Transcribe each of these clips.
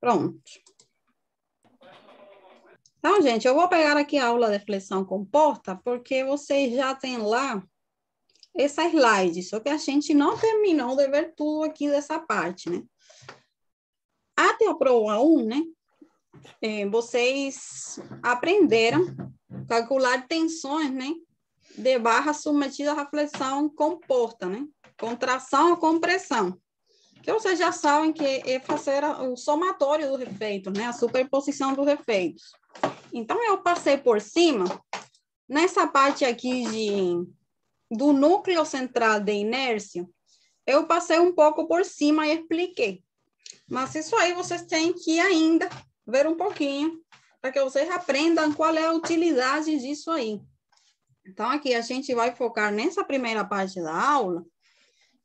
Pronto. Então, gente, eu vou pegar aqui a aula de flexão composta, porque vocês já têm lá essa slide, só que a gente não terminou de ver tudo aqui dessa parte, né? Até a prova 1, né? Vocês aprenderam a calcular tensões, né? De barra submetida à flexão composta, né? Contração ou compressão. Que vocês já sabem que é fazer o somatório dos efeitos, né? A superposição dos efeitos. Então, eu passei por cima, nessa parte aqui do núcleo central de inércia, eu passei um pouco por cima e expliquei. Mas isso aí vocês têm que ainda ver um pouquinho, para que vocês aprendam qual é a utilidade disso aí. Então, aqui a gente vai focar nessa primeira parte da aula,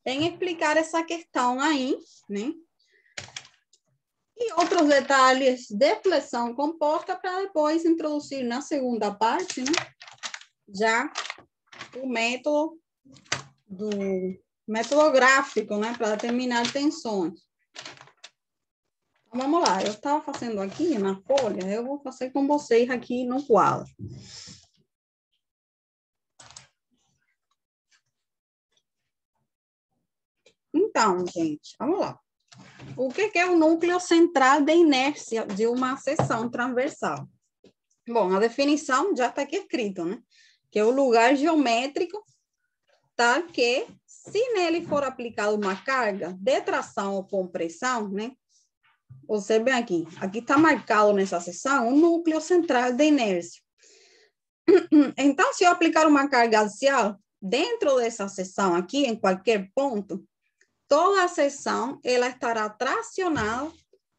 em explicar essa questão aí, né? E outros detalhes de flexão composta para depois introduzir na segunda parte, né? Já o método gráfico, né? Para determinar tensões. Então, vamos lá. Eu estava fazendo aqui na folha, eu vou fazer com vocês aqui no quadro. Então, gente, vamos lá. O que é o núcleo central de inércia de uma seção transversal? Bom, a definição já está aqui escrito, né? Que é o lugar geométrico tal que, se nele for aplicada uma carga de tração ou compressão, né? Observem aqui está marcado nessa seção o núcleo central de inércia. Então, se eu aplicar uma carga axial dentro dessa seção aqui, em qualquer ponto, toda a seção ela estará tracionada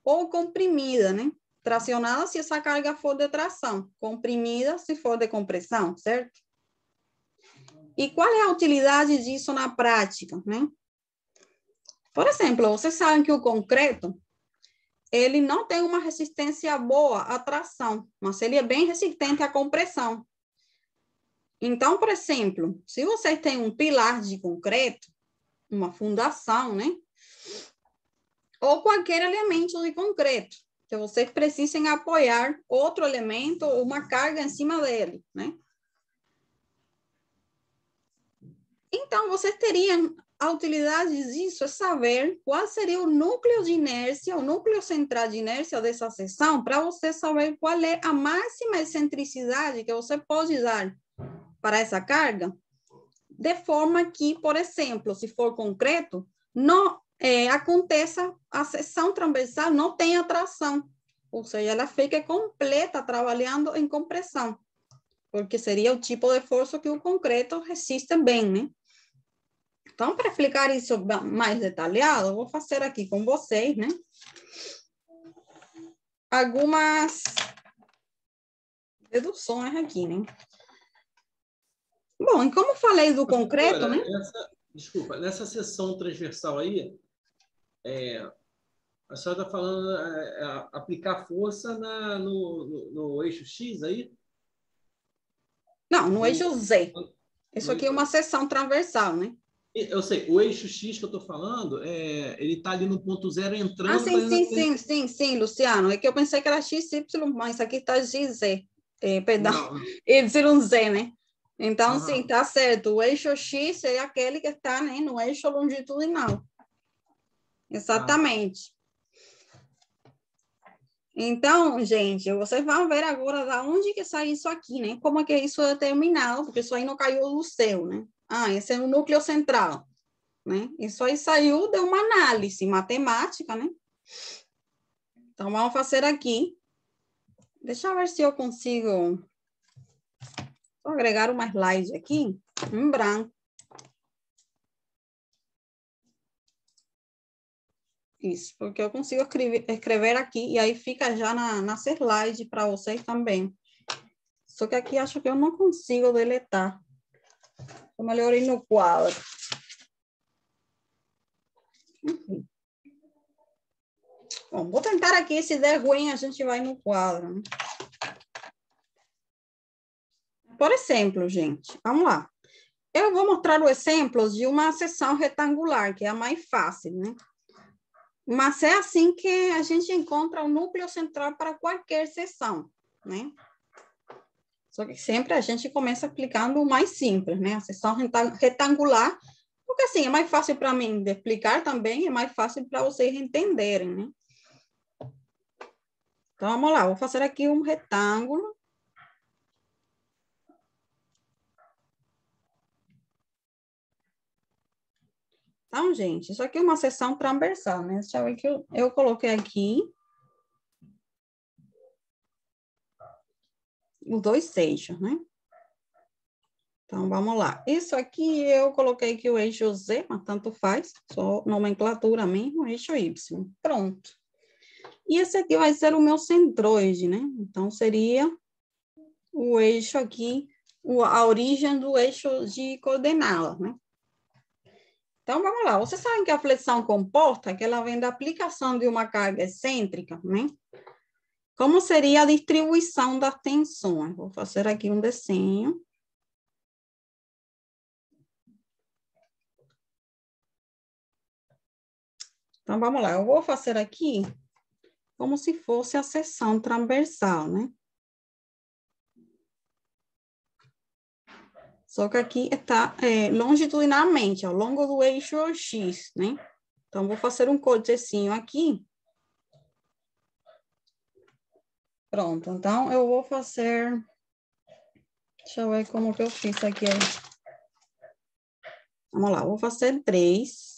ou comprimida, né? Tracionada se essa carga for de tração, comprimida se for de compressão, certo? E qual é a utilidade disso na prática, né? Por exemplo, vocês sabem que o concreto, ele não tem uma resistência boa à tração, mas ele é bem resistente à compressão. Então, por exemplo, se vocês têm um pilar de concreto, uma fundação, né? Ou qualquer elemento de concreto, que vocês precisem apoiar outro elemento ou uma carga em cima dele, né? Então, vocês teriam a utilidade disso é saber qual seria o núcleo de inércia, o núcleo central de inércia dessa seção, para você saber qual é a máxima excentricidade que você pode dar para essa carga, de forma que, por exemplo, se for concreto, não aconteça a seção transversal, não tenha tração, ou seja, ela fica completa trabalhando em compressão, porque seria o tipo de força que o concreto resiste bem, né? Então, para explicar isso mais detalhado, eu vou fazer aqui com vocês, né? Algumas deduções aqui, né? Bom, e como falei do concreto, né? Desculpa, nessa seção transversal aí, a senhora está falando aplicar força no eixo X aí? Não, no eixo Z. Isso aqui é uma seção transversal, né? Eu sei, o eixo X que eu estou falando, ele está ali no ponto zero entrando... Sim, Luciano. É que eu pensei que era XY, mas aqui está XZ. Perdão, Não. YZ, né? Então, sim, está certo. O eixo X é aquele que está, né, no eixo longitudinal. Exatamente. Então, gente, vocês vão ver agora da onde que sai isso aqui, né? Como é que isso é determinado, porque isso aí não caiu do céu, né? Esse é o núcleo central, né? Isso aí saiu de uma análise matemática, né? Então, vamos fazer aqui. Deixa eu ver se eu consigo agregar uma slide aqui, em branco. Isso, porque eu consigo escrever aqui e aí fica já na slide para vocês também. Só que aqui acho que eu não consigo deletar. Vou melhor ir no quadro. Enfim. Bom, vou tentar aqui, se der ruim, a gente vai no quadro. Né? Por exemplo, gente, vamos lá. Eu vou mostrar o exemplo de uma seção retangular, que é a mais fácil, né? Mas é assim que a gente encontra o núcleo central para qualquer seção, né? Só que sempre a gente começa aplicando o mais simples, né? A seção retangular, porque assim, é mais fácil para mim de explicar também, é mais fácil para vocês entenderem, né? Então, vamos lá, vou fazer aqui um retângulo. Então, gente, isso aqui é uma seção transversal, né? Deixa eu ver que eu coloquei aqui os dois eixos, né? Então, vamos lá. Isso aqui eu coloquei aqui o eixo Z, mas tanto faz, só nomenclatura mesmo, eixo Y. Pronto. E esse aqui vai ser o meu centroide, né? Então, seria o eixo aqui, a origem do eixo de coordenadas, né? Então, vamos lá. Vocês sabem que a flexão composta, que ela vem da aplicação de uma carga excêntrica, né? Como seria a distribuição das tensões? Vou fazer aqui um desenho. Então, vamos lá. Eu vou fazer aqui como se fosse a seção transversal, né? Só que aqui está longitudinalmente, ao longo do eixo X, né? Então, vou fazer um cortezinho aqui. Pronto, então eu vou fazer... Deixa eu ver como que eu fiz aqui. Vamos lá, vou fazer 3.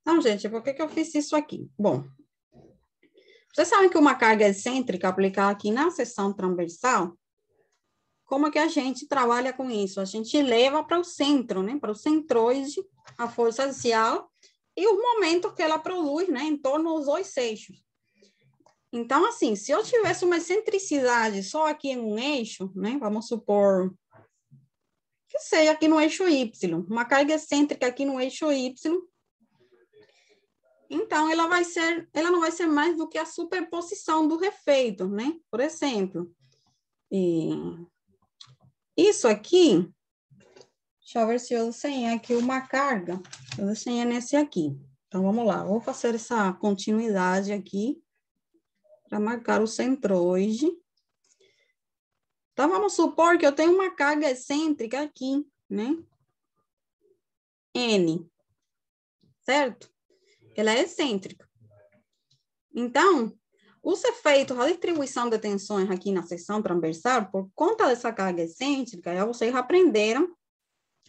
Então, gente, por que eu fiz isso aqui? Bom, vocês sabem que uma carga excêntrica aplicada aqui na seção transversal, como é que a gente trabalha com isso? A gente leva para o centro, né? Para o centroide, a força axial e os momentos que ela produz, né? Em torno dos dois eixos. Então, assim, se eu tivesse uma excentricidade só aqui em um eixo, né? Vamos supor que seja aqui no eixo Y, uma carga excêntrica aqui no eixo Y, então ela não vai ser mais do que a superposição do efeito, né? Por exemplo, isso aqui, deixa eu ver se eu desenhei aqui uma carga, eu desenhei nesse aqui. Então, vamos lá, vou fazer essa continuidade aqui, para marcar o centroide. Então, vamos supor que eu tenho uma carga excêntrica aqui, né? N, certo? Ela é excêntrica. Então, os efeitos, a distribuição de tensões aqui na seção transversal, por conta dessa carga excêntrica, já vocês aprenderam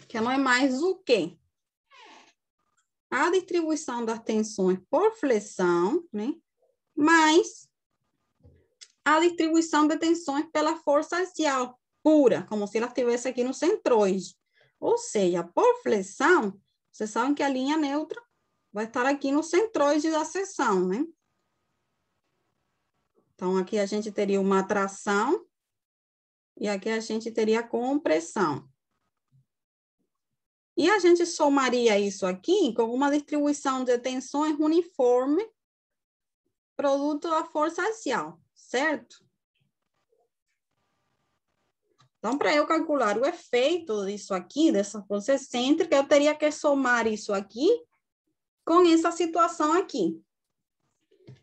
que não é mais o quê? A distribuição das tensões por flexão, né? Mais a distribuição de tensões pela força axial pura, como se ela estivesse aqui no centroide. Ou seja, por flexão, vocês sabem que a linha neutra vai estar aqui no centroide da seção, né? Então, aqui a gente teria uma tração e aqui a gente teria compressão. E a gente somaria isso aqui com uma distribuição de tensões uniforme, produto da força axial, certo? Então, para eu calcular o efeito disso aqui, dessa força excêntrica, eu teria que somar isso aqui com essa situação aqui,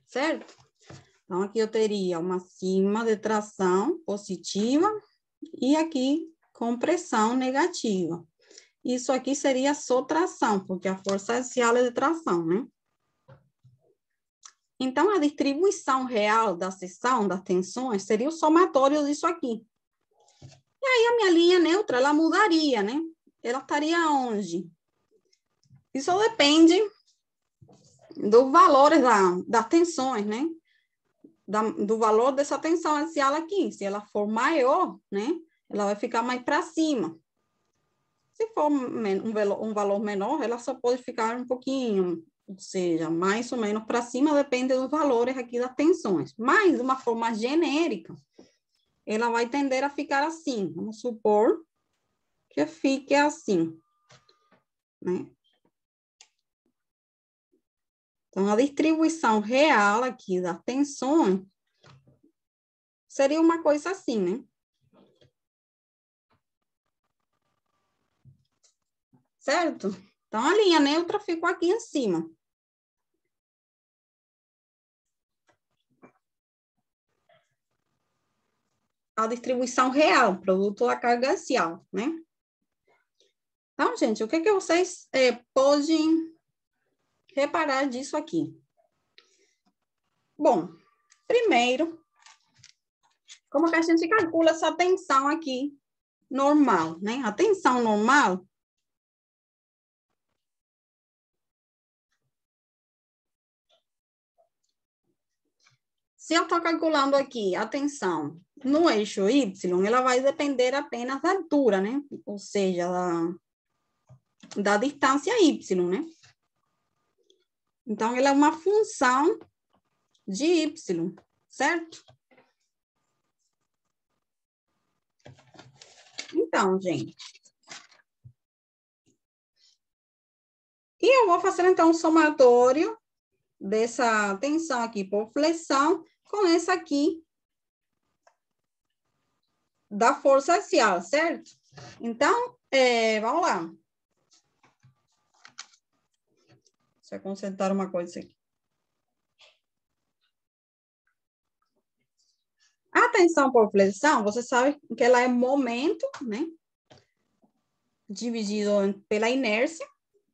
certo? Então, aqui eu teria uma sigma de tração positiva e aqui compressão negativa. Isso aqui seria sotração, porque a força axial é de tração, né? Então, a distribuição real da seção das tensões seria o somatório disso aqui. E aí, a minha linha neutra, ela mudaria, né? Ela estaria onde? Isso depende dos valores das tensões, né? Do valor dessa tensão axial aqui. Se ela for maior, né? Ela vai ficar mais para cima. Se for um valor menor, ela só pode ficar um pouquinho, ou seja, mais ou menos para cima, depende dos valores aqui das tensões. Mas, de uma forma genérica, ela vai tender a ficar assim. Vamos supor que fique assim, né? Então, a distribuição real aqui das tensões seria uma coisa assim, né? Certo? Então, a linha neutra ficou aqui em cima. A distribuição real, produto da carga axial, né? Então, gente, o que vocês podem reparar disso aqui? Bom, primeiro, como que a gente calcula essa tensão aqui normal, né? A tensão normal se eu estou calculando aqui a tensão no eixo Y, ela vai depender apenas da altura, né? Ou seja, da distância Y, né? Então, ela é uma função de Y, certo? Então, gente. E eu vou fazer, então, um somatório dessa tensão aqui por flexão com essa aqui da força axial, certo? Então, vamos lá. Deixa eu concentrar uma coisa aqui. A tensão por flexão, você sabe que ela é momento, né? Dividido pela inércia,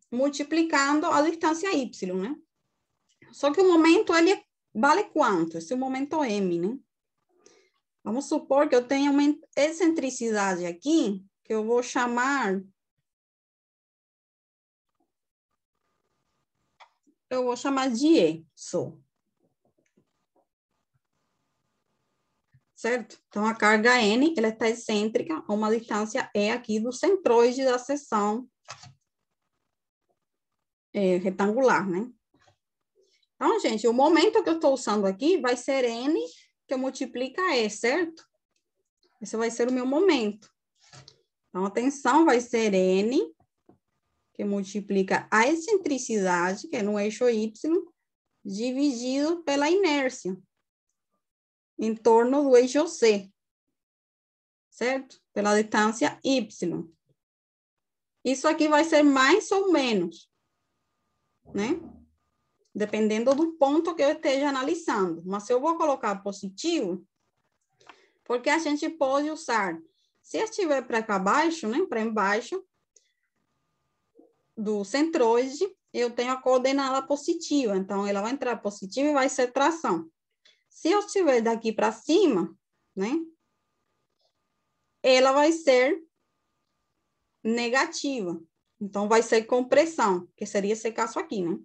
multiplicando a distância Y, né? Só que o momento, ele vale quanto? Esse é o momento M, né? Vamos supor que eu tenha uma excentricidade aqui, que eu vou chamar... Eu vou chamar de E, só. Certo? Então, a carga N, ela está excêntrica a uma distância E aqui do centroide da seção retangular, né? Então, gente, o momento que eu estou usando aqui vai ser N que multiplica E, certo? Esse vai ser o meu momento. Então, a tensão vai ser N, que multiplica a excentricidade, que é no eixo Y, dividido pela inércia, em torno do eixo C, certo? Pela distância Y. Isso aqui vai ser mais ou menos, né? Dependendo do ponto que eu esteja analisando. Mas eu vou colocar positivo, porque a gente pode usar, se estiver para cá abaixo, né? Para embaixo do centroide, eu tenho a coordenada positiva. Então, ela vai entrar positiva e vai ser tração. Se eu estiver daqui para cima, né? Ela vai ser negativa. Então, vai ser compressão, que seria esse caso aqui, né?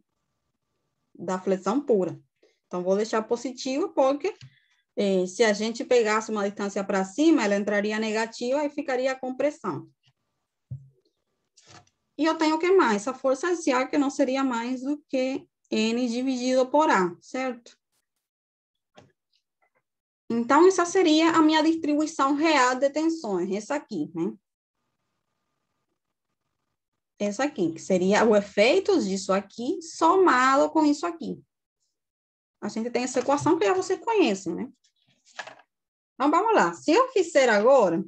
Da flexão pura. Então, vou deixar positivo, porque se a gente pegasse uma distância para cima, ela entraria negativa e ficaria a compressão. E eu tenho o que mais? A força axial, que não seria mais do que N dividido por A, certo? Então, essa seria a minha distribuição real de tensões, essa aqui, né? Essa aqui, que seria o efeito disso aqui somado com isso aqui. A gente tem essa equação que já você conhece, né? Então, vamos lá. Se eu fizer agora...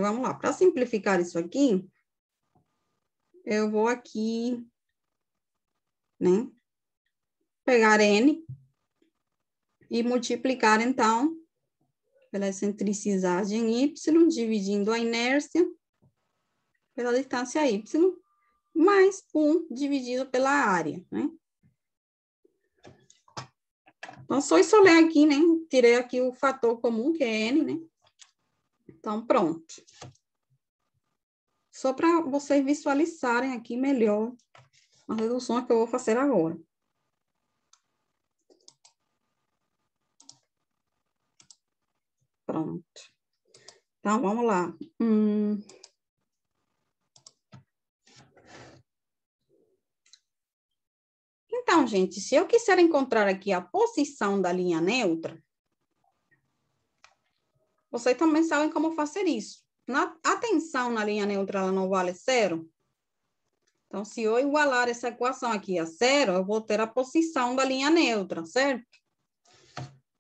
vamos lá. Para simplificar isso aqui, eu vou aqui, né? Pegar N e multiplicar, então, pela excentricidade em Y, dividindo a inércia pela distância Y, mais 1 dividido pela área, né? Então, só isso ler aqui, né? Tirei aqui o fator comum, que é N, né? Então, pronto. Só para vocês visualizarem aqui melhor as reduções que eu vou fazer agora. Pronto. Então, vamos lá. Então, gente, se eu quiser encontrar aqui a posição da linha neutra, vocês também sabem como fazer isso. A tensão na linha neutra, ela não vale zero? Então, se eu igualar essa equação aqui a zero, eu vou ter a posição da linha neutra, certo?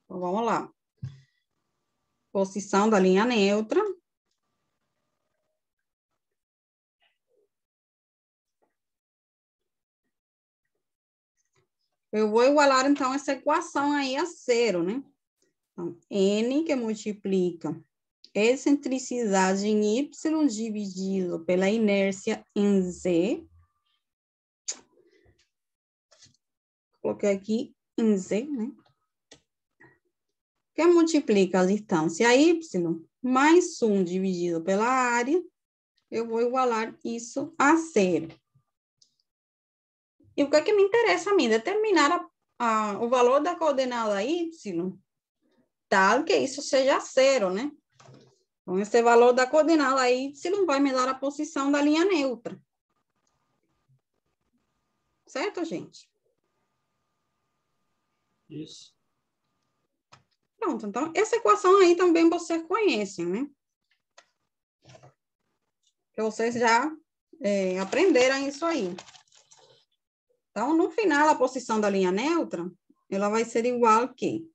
Então, vamos lá. Posição da linha neutra. Eu vou igualar, então, essa equação aí a zero, né? Então, N que multiplica excentricidade em Y dividido pela inércia em Z. Coloquei aqui em Z, né? Que multiplica a distância Y mais 1 dividido pela área. Eu vou igualar isso a zero. E o que é que me interessa a mim? Determinar o valor da coordenada Y, tal que isso seja zero, né? Então, esse valor da coordenada Y vai me dar a posição da linha neutra. Certo, gente? Isso. Pronto, então, essa equação aí também vocês conhecem, né? Que vocês já aprenderam isso aí. Então, no final, a posição da linha neutra, ela vai ser igual a quê?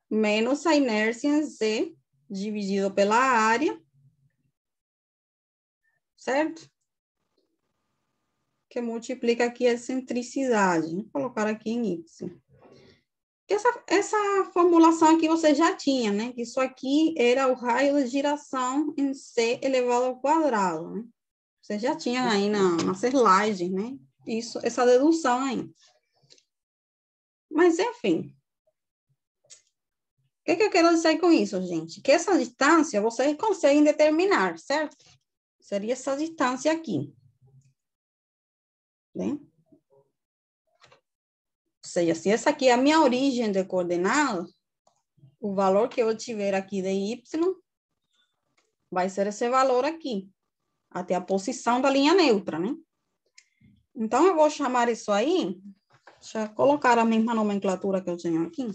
Menos a inércia em Z, dividido pela área, certo? Que multiplica aqui a excentricidade. Vou colocar aqui em Y. Essa formulação aqui você já tinha, né? Isso aqui era o raio de giração em C elevado ao quadrado, né? Você já tinha aí nas slides, né? Isso, essa dedução aí. Mas, enfim. O que eu quero dizer com isso, gente? Que essa distância vocês conseguem determinar, certo? Seria essa distância aqui. Né? Ou seja, se essa aqui é a minha origem de coordenada, o valor que eu tiver aqui de Y vai ser esse valor aqui, até a posição da linha neutra, né? Então, eu vou chamar isso aí, deixa eu colocar a mesma nomenclatura que eu tenho aqui.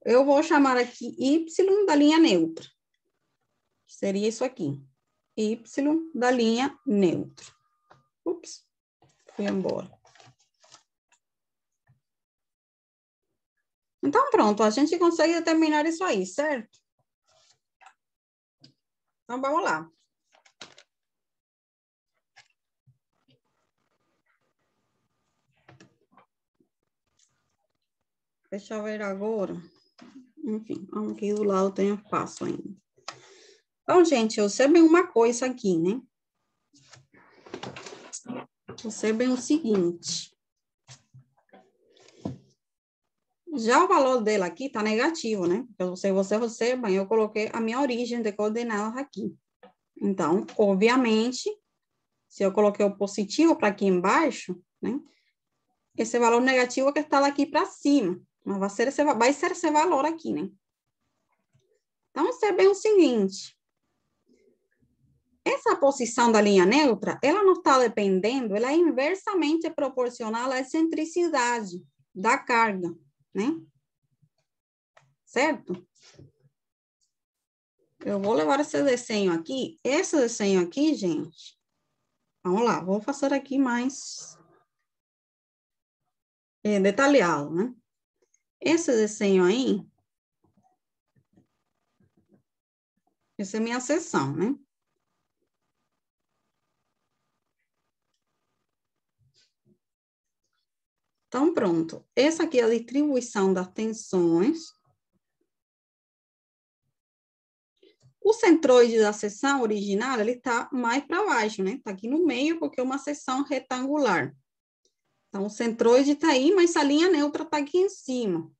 Eu vou chamar aqui Y da linha neutra. Seria isso aqui. Y da linha neutra. Ups, fui embora. Então, pronto, a gente consegue determinar isso aí, certo? Então, vamos lá. Deixa eu ver agora. Enfim, aqui do lado tem espaço ainda. Então, gente, observem uma coisa aqui, né? Observem o seguinte. Já o valor dela aqui está negativo, né? Então, se você observa, eu coloquei a minha origem de coordenadas aqui. Então, obviamente, se eu coloquei o positivo para aqui embaixo, né? Esse valor negativo que está daqui para cima. Mas vai ser esse valor aqui, né? Então, observem o seguinte. Essa posição da linha neutra, ela não está dependendo, ela é inversamente proporcional à excentricidade da carga, né? Certo? Eu vou levar esse desenho aqui. Esse desenho aqui, gente, vamos lá, vou fazer aqui mais detalhado, né? Esse desenho aí, essa é a minha seção, né? Então, pronto. Essa aqui é a distribuição das tensões. O centroide da seção original, ele está mais para baixo, né? Está aqui no meio, porque é uma seção retangular. Então, o centroide está aí, mas a linha neutra está aqui em cima.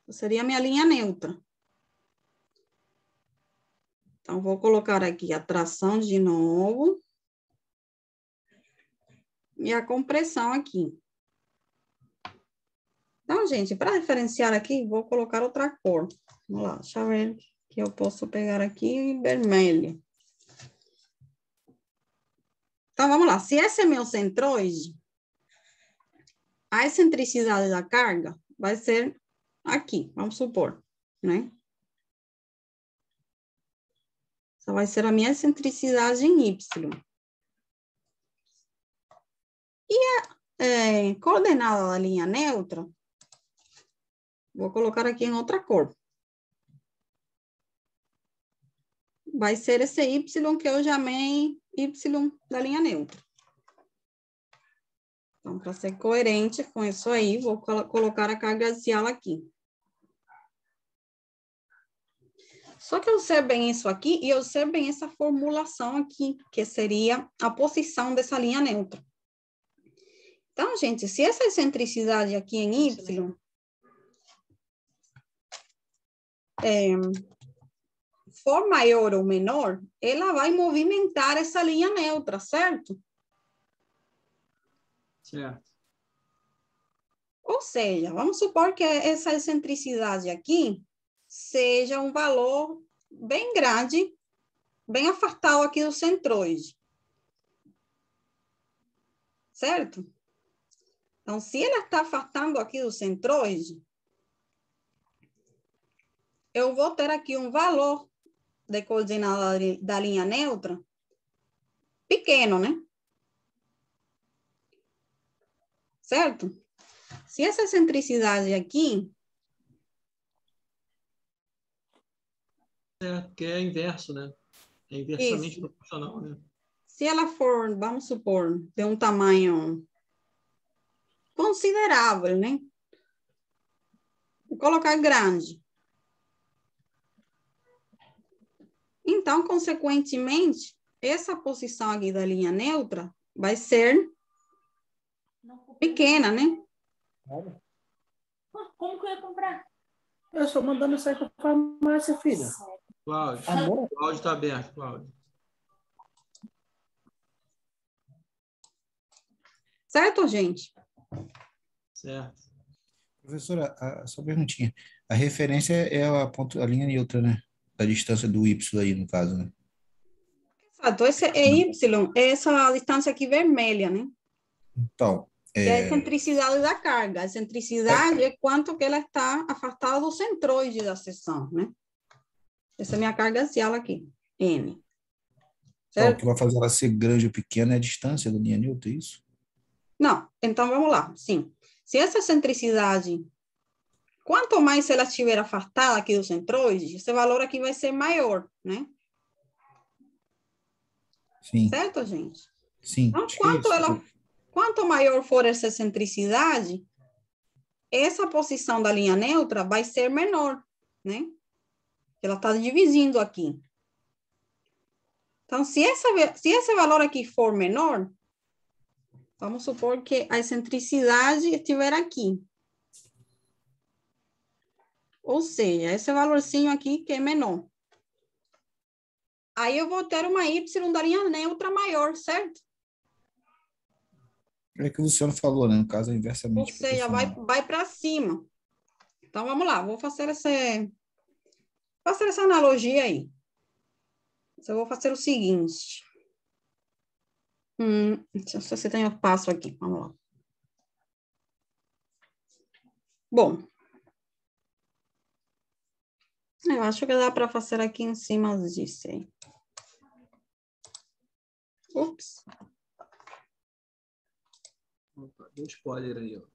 Seria a minha linha neutra. Então, vou colocar aqui a tração de novo. E a compressão aqui. Então, gente, para diferenciar aqui, vou colocar outra cor. Vamos lá, deixa eu ver que eu posso pegar aqui vermelho. Então, vamos lá. Se esse é meu centroide, a excentricidade da carga vai ser aqui, vamos supor, né? Essa vai ser a minha excentricidade em Y. E a coordenada da linha neutra, vou colocar aqui em outra cor. Vai ser esse Y que eu chamei Y da linha neutra. Então, para ser coerente com isso aí, vou colocar a carga axial aqui. Só que eu sei bem isso aqui e eu sei bem essa formulação aqui, que seria a posição dessa linha neutra. Então, gente, se essa excentricidade aqui em Y for maior ou menor, ela vai movimentar essa linha neutra, certo? Certo. Ou seja, vamos supor que essa excentricidade aqui seja um valor bem grande, bem afastado aqui do centroide. Certo? Então, se ela está afastando aqui do centroide, eu vou ter aqui um valor de coordenada da linha neutra pequeno, né? Certo? Se essa excentricidade aqui... Que é inverso, né? É inversamente proporcional, né? Se ela for, vamos supor, de um tamanho considerável, né? Vou colocar grande. Então, consequentemente, essa posição aqui da linha neutra vai ser pequena, né? Como que eu ia comprar? Eu só mandando sair para a farmácia, filha. Cláudio, Amor? Cláudio está aberto, Cláudio. Certo, gente? Certo. Professora, só uma perguntinha. A referência é a linha neutra, né? Da distância do Y aí, no caso, né? Exato, esse é Y, é essa distância aqui vermelha, né? Então, Que é a excentricidade da carga. A excentricidade é quanto que ela está afastada do centroide da seção, né? Essa é a minha carga axial aqui, N. então, o Certo? que vai fazer ela ser grande ou pequena é a distância da linha neutra, é isso? Não, então vamos lá, sim. Se essa excentricidade, quanto mais ela estiver afastada aqui do centroide, esse valor aqui vai ser maior, né? Sim. Certo, gente? Sim. Então, Acho que é isso. quanto maior for essa excentricidade, essa posição da linha neutra vai ser menor, né? Ela está dividindo aqui. Então, se esse valor aqui for menor, vamos supor que a excentricidade estiver aqui. Ou seja, esse valorzinho aqui que é menor. Aí eu vou ter uma Y da linha neutra maior, certo? É que o Luciano falou, né? No caso, é Ou inversamente seja, proporcional. vai para cima. Então, vamos lá. Vou fazer essa analogia aí. Eu vou fazer o seguinte. Deixa eu ver se tem o passo aqui. Vamos lá. Bom. Eu acho que dá para fazer aqui em cima disso aí. Ups. Opa, deu spoiler aí, ó.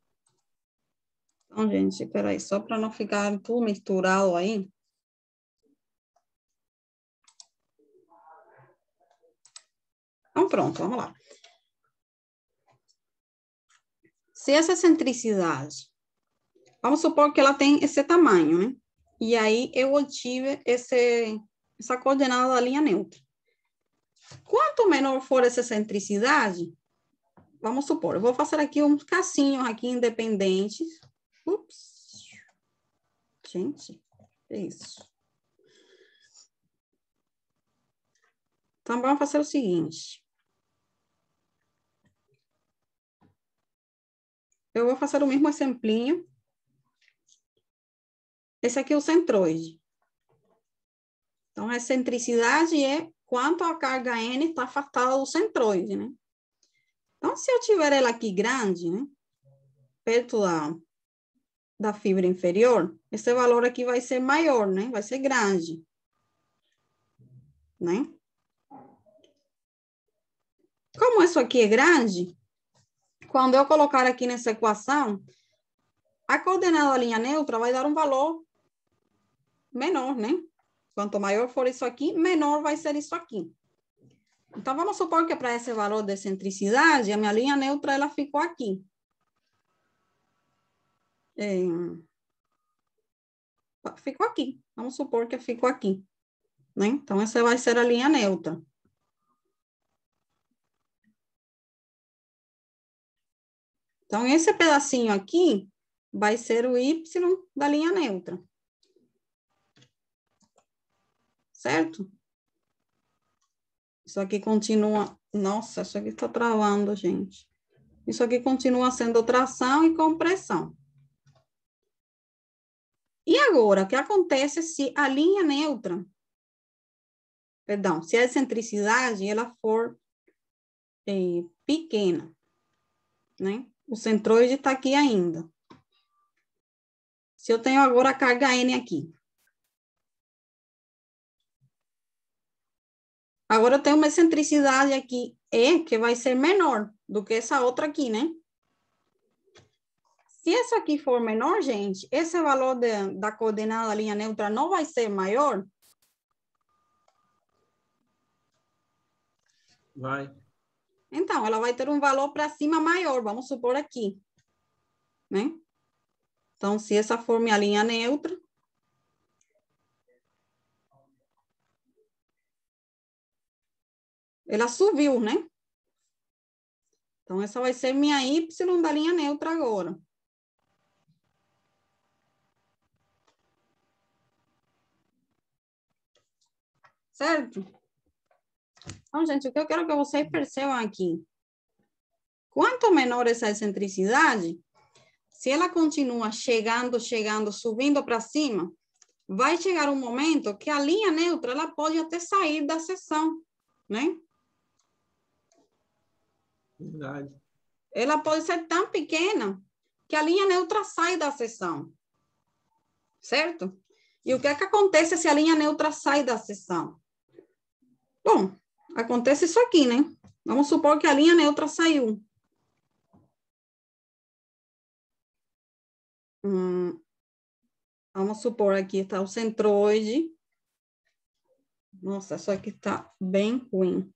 Então, gente, peraí, só para não ficar tudo misturado aí. Então, pronto, vamos lá. Se essa excentricidade, vamos supor que ela tem esse tamanho, né? E aí eu obtive essa coordenada da linha neutra. Quanto menor for essa excentricidade, vamos supor, eu vou fazer aqui uns casinhos aqui independentes. Ups. Gente, é isso. Então, vamos fazer o seguinte. Eu vou fazer o mesmo exemplinho. Esse aqui é o centroide. Então, a excentricidade é quanto a carga N está afastada do centroide, né? Então, se eu tiver ela aqui grande, né? Perto da fibra inferior, esse valor aqui vai ser maior, né? Vai ser grande. né? Como isso aqui é grande, quando eu colocar aqui nessa equação, a coordenada da linha neutra vai dar um valor menor, né? Quanto maior for isso aqui, menor vai ser isso aqui. Então, vamos supor que para esse valor de excentricidade, a minha linha neutra, ela ficou aqui. Ficou aqui. Vamos supor que ficou aqui, né? Então, essa vai ser a linha neutra. Então, esse pedacinho aqui vai ser o y da linha neutra. Certo? Isso aqui continua... Nossa, isso aqui está travando, gente. Isso aqui continua sendo tração e compressão. E agora, o que acontece se a linha neutra... Perdão, se a excentricidade ela for pequena, né? O centroide está aqui ainda. Se eu tenho agora a carga N aqui. Agora eu tenho uma excentricidade aqui, E, que vai ser menor do que essa outra aqui, né? Se essa aqui for menor, gente, esse valor da coordenada da linha neutra não vai ser maior? Vai. Então, ela vai ter um valor para cima maior, vamos supor aqui, né? Então, se essa for minha linha neutra, ela subiu, né? Então, essa vai ser minha Y da linha neutra agora. Certo? Então, gente, o que eu quero que vocês percebam aqui. Quanto menor essa excentricidade, se ela continua chegando, subindo para cima, vai chegar um momento que a linha neutra ela pode até sair da seção, né? Verdade. Ela pode ser tão pequena que a linha neutra sai da seção. Certo? E o que é que acontece se a linha neutra sai da seção? Bom, acontece isso aqui, né? Vamos supor que a linha neutra saiu. Vamos supor aqui está o centroide. Nossa, isso aqui está bem ruim.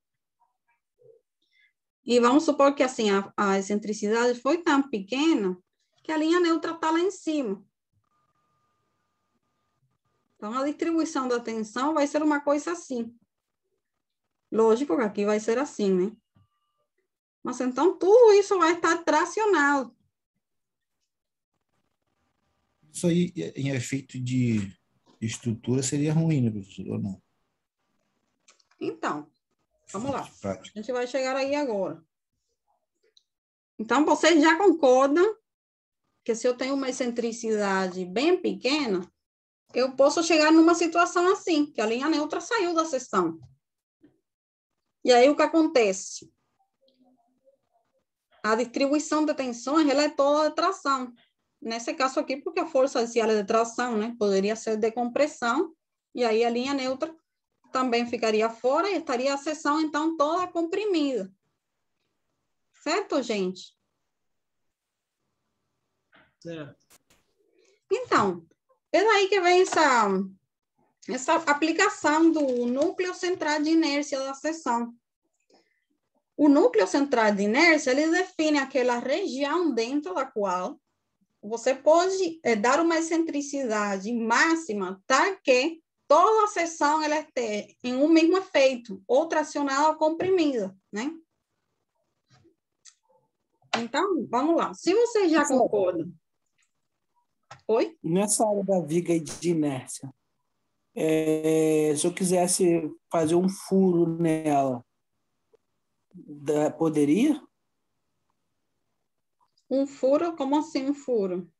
E vamos supor que assim, a excentricidade foi tão pequena que a linha neutra está lá em cima. Então, a distribuição da tensão vai ser uma coisa assim. Lógico que aqui vai ser assim, né? Mas então, tudo isso vai estar tracionado. Isso aí, em efeito de estrutura, seria ruim, né, professor? Ou não? Então, vamos lá. Prática. A gente vai chegar aí agora. Então, vocês já concordam que se eu tenho uma excentricidade bem pequena, eu posso chegar numa situação assim, que a linha neutra saiu da seção. E aí, o que acontece? A distribuição de tensões, ela é toda de tração. Nesse caso aqui, porque a força axial é de tração, né? Poderia ser de compressão, e aí a linha neutra também ficaria fora e estaria a seção, então, toda comprimida. Certo, gente? Certo. Então, é daí que vem essa aplicação do núcleo central de inércia da seção. O núcleo central de inércia, ele define aquela região dentro da qual você pode dar uma excentricidade máxima, tá? Que toda a seção ela esteja em um mesmo efeito, ou tracionada ou comprimida, né? Então, vamos lá. Se você já concorda... Oi? Nessa área da viga de inércia, se eu quisesse fazer um furo nela, poderia? Um furo? Como assim um furo?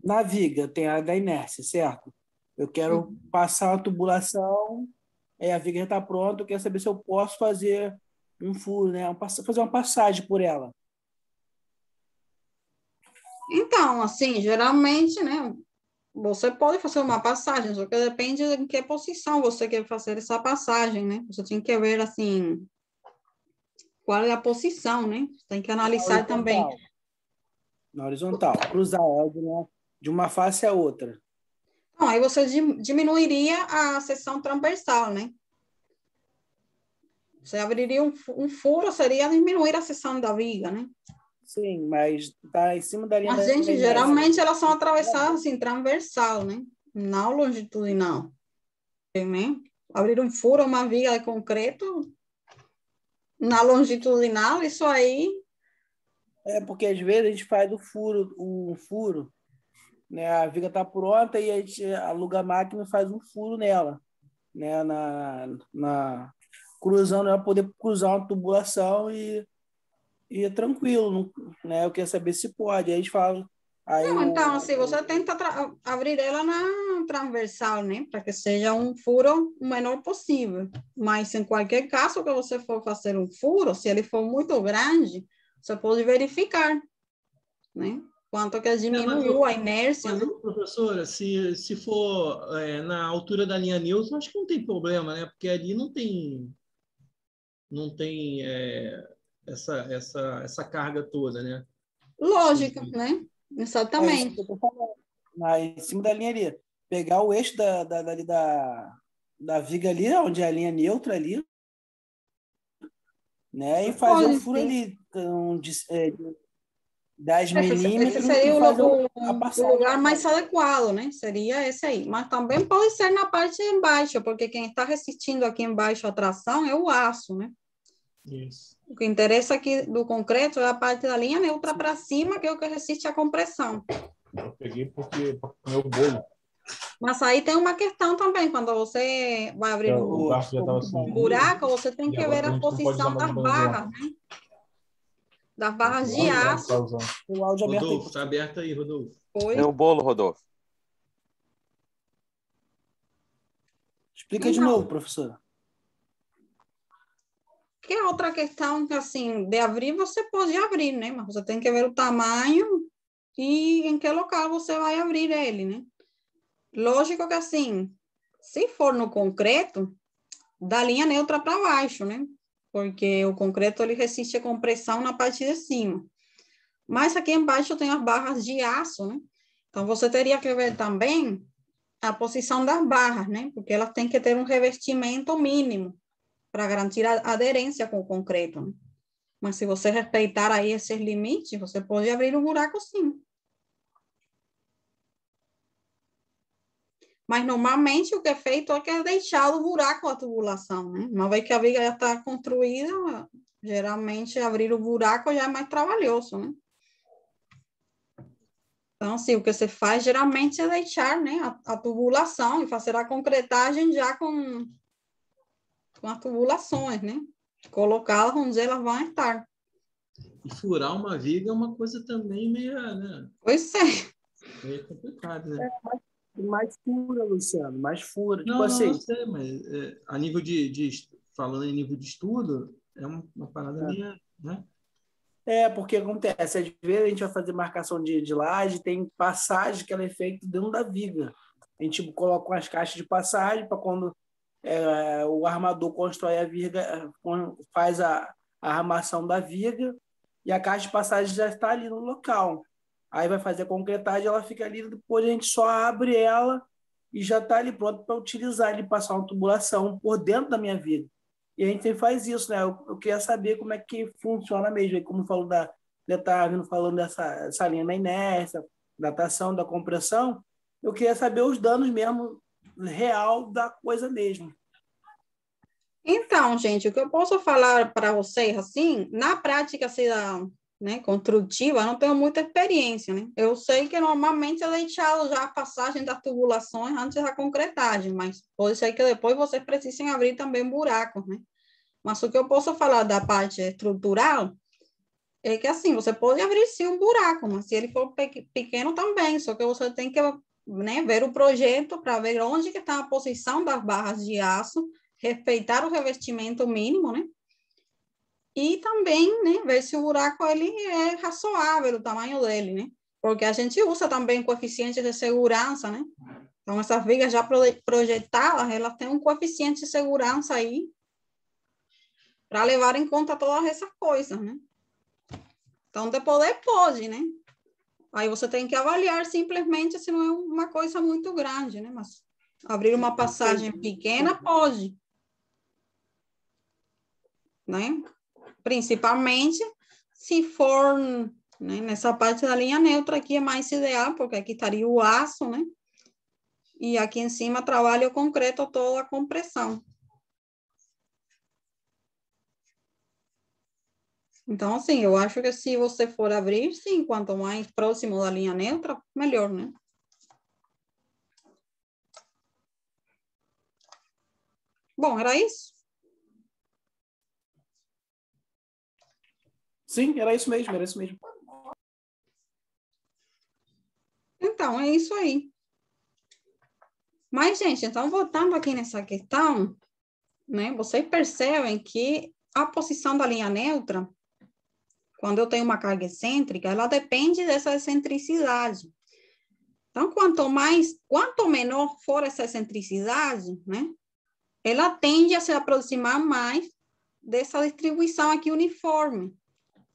Na viga tem a da inércia, certo? Eu quero passar uma tubulação, a viga já está pronta, eu quero saber se eu posso fazer um furo, né? Fazer uma passagem por ela. Então, assim, geralmente, né? você pode fazer uma passagem, só que depende em que posição você quer fazer essa passagem, né? Você tem que ver, assim, qual é a posição, né? Tem que analisar também. Na horizontal. Cruzar ela de uma face à outra. Então, aí você diminuiria a seção transversal, né? Você abriria um furo, seria diminuir a seção da viga, né? Sim, mas está em cima da linha Mas, da gente, inércia. geralmente elas são atravessadas assim, transversal, né? Não longitudinal. Né? Abrir um furo, uma viga de concreto na longitudinal, isso aí. É porque às vezes a gente faz um furo, né? A viga está pronta e a gente aluga a máquina e faz um furo nela, né? Cruzando, ela poder cruzar uma tubulação e é tranquilo, né? Eu queria saber se pode. Aí a gente fala. Não, então, assim, você tenta abrir ela na transversal, né? Para que seja um furo o menor possível. Mas, em qualquer caso que você for fazer um furo, se ele for muito grande, você pode verificar, né? Quanto que diminuiu a inércia, Mas, né? professora, se for na altura da linha Newton, acho que não tem problema, né? Porque ali não tem essa carga toda, né? Lógico, né? É isso Exatamente. que eu tô falando. Em cima da linha ali. Pegar o eixo da viga ali, onde é a linha neutra ali, né? E fazer o Pode, furo sim. ali, de 10 Esse milímetros seria e fazer a o passagem. lugar mais adequado, né? Seria esse aí. Mas também pode ser na parte de embaixo, porque quem está resistindo aqui embaixo à tração é o aço, né? Isso. O que interessa aqui do concreto é a parte da linha neutra para cima, que é o que resiste à compressão. Eu peguei porque meu bolo. Mas aí tem uma questão também, quando você vai abrir O garfo já estava um buraco, você tem que ver a posição das barras, né? Das barras de aço. O áudio aberto aí. Rodolfo, está aberto aí, Rodolfo. Oi? Tem o bolo, Rodolfo. Explica de novo, professora. Que é outra questão que, assim, de abrir, você pode abrir, né? Mas você tem que ver o tamanho e em que local você vai abrir ele, né? Lógico que, assim, se for no concreto, da linha neutra para baixo, né? Porque o concreto, ele resiste a compressão na parte de cima. Mas aqui embaixo tem as barras de aço, né? Então, você teria que ver também a posição das barras, né? Porque elas têm que ter um revestimento mínimo para garantir a aderência com o concreto, né? Mas se você respeitar aí esses limites, você pode abrir um buraco sim. Mas normalmente o que é feito é que é deixado o buraco a tubulação, né? Uma vez que a viga já está construída, geralmente abrir o buraco já é mais trabalhoso, né? Então, assim, o que você faz geralmente é deixar, né, a tubulação e fazer a concretagem já com as tubulações, né? Colocá-las onde elas vão estar. E furar uma viga é uma coisa também meio, Pois é. meio complicado, né? Mais fura, Luciano, mais fura. Não, Tipo assim. não sei, mas a nível falando em nível de estudo, é uma parada meio, né? Porque acontece, às vezes a gente vai fazer marcação de laje, tem passagem que ela é feita dentro da viga. A gente coloca umas caixas de passagem para quando o armador constrói a viga, faz a armação da viga e a caixa de passagem já está ali no local. Aí vai fazer a concretagem, ela fica ali, depois a gente só abre ela e já está ali pronto para utilizar, ele passar uma tubulação por dentro da minha viga. E a gente faz isso, né? Eu queria saber como é que funciona mesmo. Como falou falando dessa linha da inércia, da tração, da compressão, eu queria saber os danos mesmo real da coisa mesmo. Então, gente, o que eu posso falar para vocês, assim, na prática, assim, né, construtiva, eu não tenho muita experiência, né? Eu sei que normalmente é deixado já a passagem das tubulações antes da concretagem, mas pode ser que depois vocês precisem abrir também buracos, né? Mas o que eu posso falar da parte estrutural é que, assim, você pode abrir sim um buraco, mas se ele for pequeno também, só que você tem que, né, ver o projeto para ver onde que está a posição das barras de aço, respeitar o revestimento mínimo, né? E também, né, ver se o buraco ele é razoável, o tamanho dele, né? porque a gente usa também coeficiente de segurança, né? Então, essas vigas já projetadas, elas têm um coeficiente de segurança aí para levar em conta todas essas coisas, né? Então, de poder, pode, né? Aí você tem que avaliar simplesmente se não é uma coisa muito grande, né? Mas abrir uma passagem pequena, pode. Né? Principalmente se for, né, nessa parte da linha neutra aqui é mais ideal, porque aqui estaria o aço, né? E aqui em cima trabalha o concreto, toda a compressão. Então, assim, eu acho que se você for abrir, sim, quanto mais próximo da linha neutra, melhor, né? Bom, era isso? Sim, era isso mesmo, era isso mesmo. Então, é isso aí. Mas, gente, então, voltando aqui nessa questão, né, vocês percebem que a posição da linha neutra, quando eu tenho uma carga excêntrica, ela depende dessa excentricidade. Então, quanto menor for essa excentricidade, né, ela tende a se aproximar mais dessa distribuição aqui uniforme,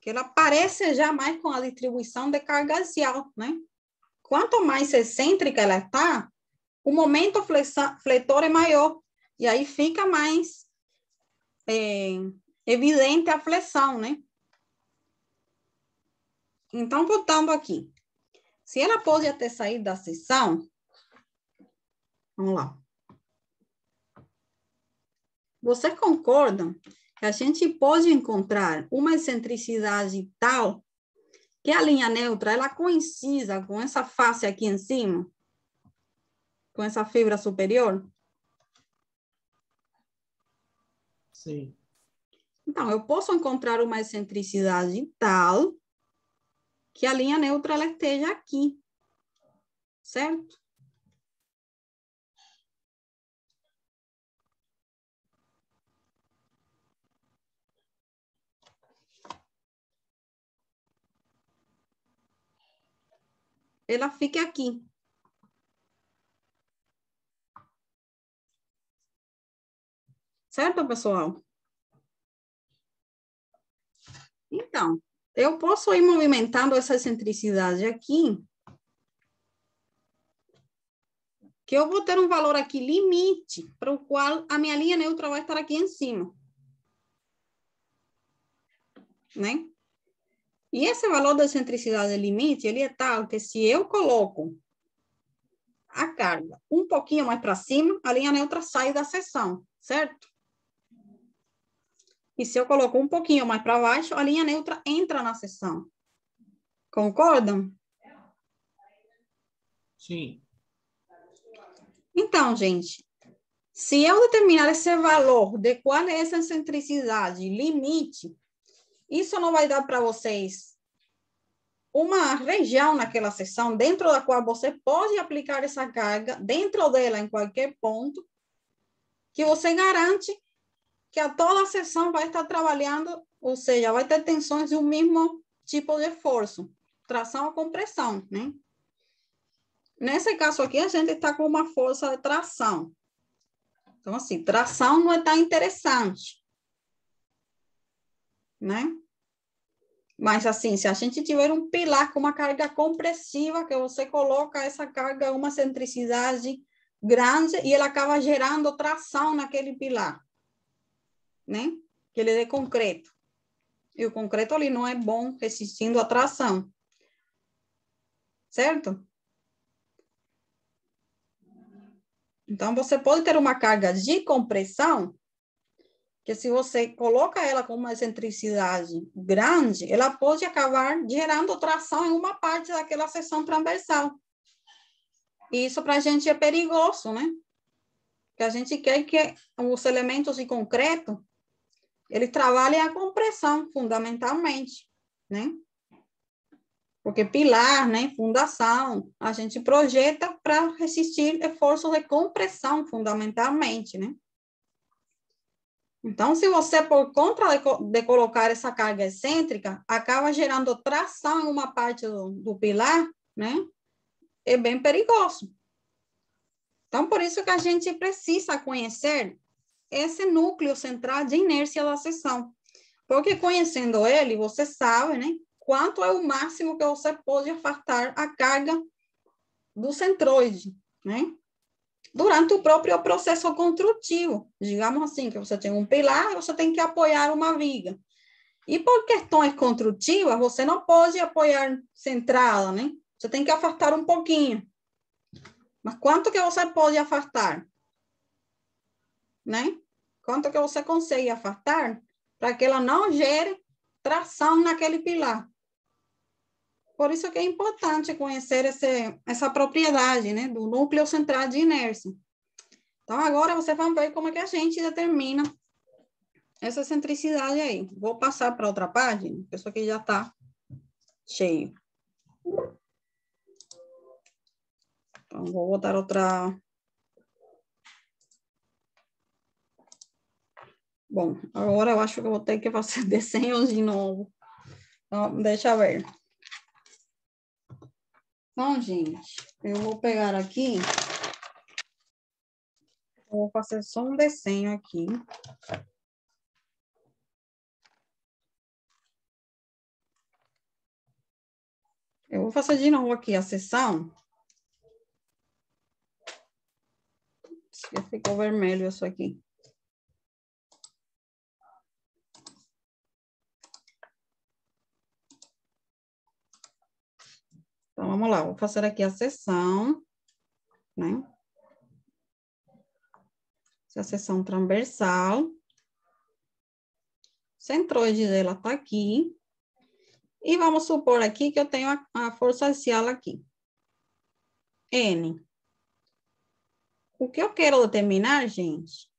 que ela parece já mais com a distribuição de carga axial, né? Quanto mais excêntrica ela está, o momento fletor é maior, e aí fica mais evidente a flexão, né? Então, voltando aqui. Se ela pode ter saído da seção, vamos lá. Vocês concordam que a gente pode encontrar uma excentricidade tal que a linha neutra, ela coincida com essa face aqui em cima? Com essa fibra superior? Sim. Então, eu posso encontrar uma excentricidade tal que a linha neutra ela esteja aqui, certo? Ela fica aqui. Certo, pessoal? Então, eu posso ir movimentando essa excentricidade aqui, que eu vou ter um valor aqui limite, para o qual a minha linha neutra vai estar aqui em cima. Né? E esse valor da excentricidade limite, ele é tal que se eu coloco a carga um pouquinho mais para cima, a linha neutra sai da seção, certo? E se eu coloco um pouquinho mais para baixo, a linha neutra entra na seção. Concordam? Sim. Então, gente, se eu determinar esse valor de qual é essa excentricidade limite, isso não vai dar para vocês uma região naquela seção dentro da qual você pode aplicar essa carga, dentro dela, em qualquer ponto, que você garante que a toda a seção vai estar trabalhando, ou seja, vai ter tensões de um mesmo tipo de força, tração ou compressão, né? Nesse caso aqui, a gente está com uma força de tração. Então, assim, tração não é tão interessante, né? Mas, assim, se a gente tiver um pilar com uma carga compressiva, que você coloca essa carga, uma excentricidade grande, e ela acaba gerando tração naquele pilar, né? Que ele é de concreto. E o concreto ali não é bom resistindo à tração. Certo? Então, você pode ter uma carga de compressão, que se você coloca ela com uma excentricidade grande, ela pode acabar gerando tração em uma parte daquela seção transversal. E isso para a gente é perigoso, né? Porque a gente quer que os elementos de concreto, ele trabalhe a compressão, fundamentalmente, né? Porque pilar, né, fundação, a gente projeta para resistir esforços de compressão, fundamentalmente, né? Então, se você, por conta de colocar essa carga excêntrica, acaba gerando tração em uma parte do pilar, né? É bem perigoso. Então, por isso que a gente precisa conhecer esse núcleo central de inércia da seção. Porque conhecendo ele, você sabe, né? Quanto é o máximo que você pode afastar a carga do centroide, né? Durante o próprio processo construtivo. Digamos assim, que você tem um pilar, você tem que apoiar uma viga. E por questões construtivas, você não pode apoiar centrada, né? Você tem que afastar um pouquinho. Mas quanto que você pode afastar? Né? Quanto que você consegue afastar para que ela não gere tração naquele pilar? Por isso que é importante conhecer essa propriedade, né, do núcleo central de inércia. Então, agora você vai ver como é que a gente determina essa centricidade aí. Vou passar para outra página, porque isso aqui já está cheio. Então, vou botar outra... Bom, agora eu acho que eu vou ter que fazer desenhos de novo. Então, deixa eu ver. Então, gente, eu vou pegar aqui... Vou fazer só um desenho aqui. Eu vou fazer de novo aqui a seção. Já ficou vermelho isso aqui. Então, vamos lá. Vou fazer aqui a seção, né? Essa seção transversal. O centroide dela está aqui. E vamos supor aqui que eu tenho a força axial aqui. N. O que eu quero determinar, gente,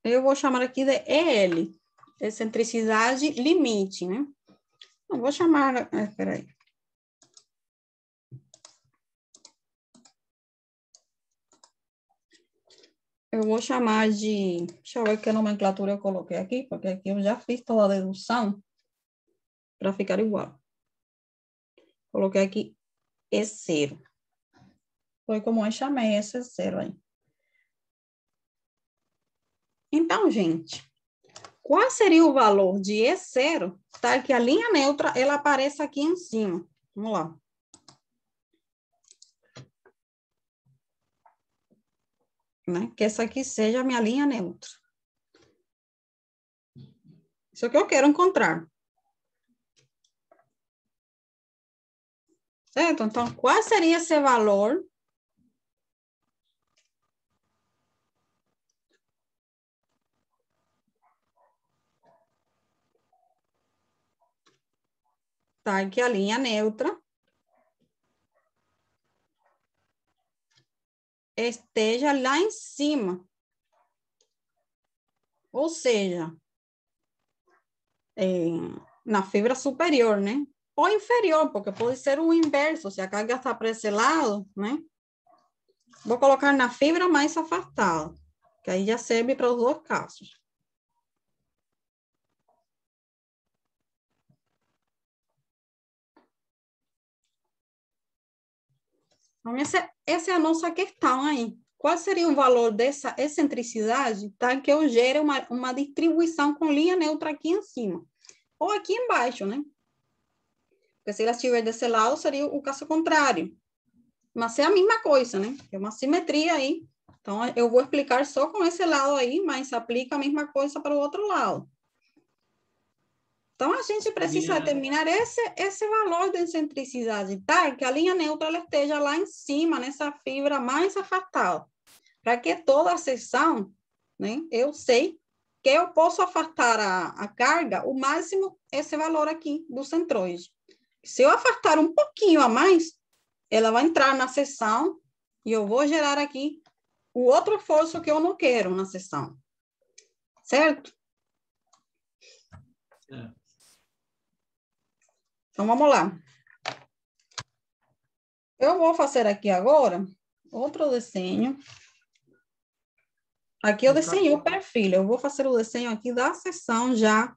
eu vou chamar aqui de EL, excentricidade limite, né? Não vou chamar, peraí. Eu vou chamar de, deixa eu ver que nomenclatura eu coloquei aqui, porque aqui eu já fiz toda a dedução para ficar igual. Coloquei aqui E0. Foi como eu chamei esse E0 aí. Então, gente, qual seria o valor de E0, tá? Que a linha neutra, ela apareça aqui em cima. Vamos lá. Né? Que essa aqui seja a minha linha neutra. Isso é o que eu quero encontrar. Certo? Então, qual seria esse valor? Tá? Que a linha neutra esteja lá em cima. Ou seja, na fibra superior, né? Ou inferior, porque pode ser o inverso, se a carga está para esse lado, né? Vou colocar na fibra mais afastada, que aí já serve para os dois casos. Então, essa é a nossa questão aí. Qual seria o valor dessa excentricidade, tá? Que eu gere uma distribuição com linha neutra aqui em cima. Ou aqui embaixo, né? Porque se ela estiver desse lado, seria o caso contrário. Mas é a mesma coisa, né? É uma simetria aí. Então, eu vou explicar só com esse lado aí, mas aplica a mesma coisa para o outro lado. Então, a gente precisa determinar esse valor de excentricidade, tá? Que a linha neutra ela esteja lá em cima, nessa fibra mais afastada. Para que toda a seção, né? Eu sei que eu posso afastar a carga, o máximo, esse valor aqui do centroide. Se eu afastar um pouquinho a mais, ela vai entrar na seção e eu vou gerar aqui o outro esforço que eu não quero na seção. Certo? Então, vamos lá. Eu vou fazer aqui agora outro desenho. Aqui eu desenhei o perfil. Eu vou fazer o desenho aqui da seção já,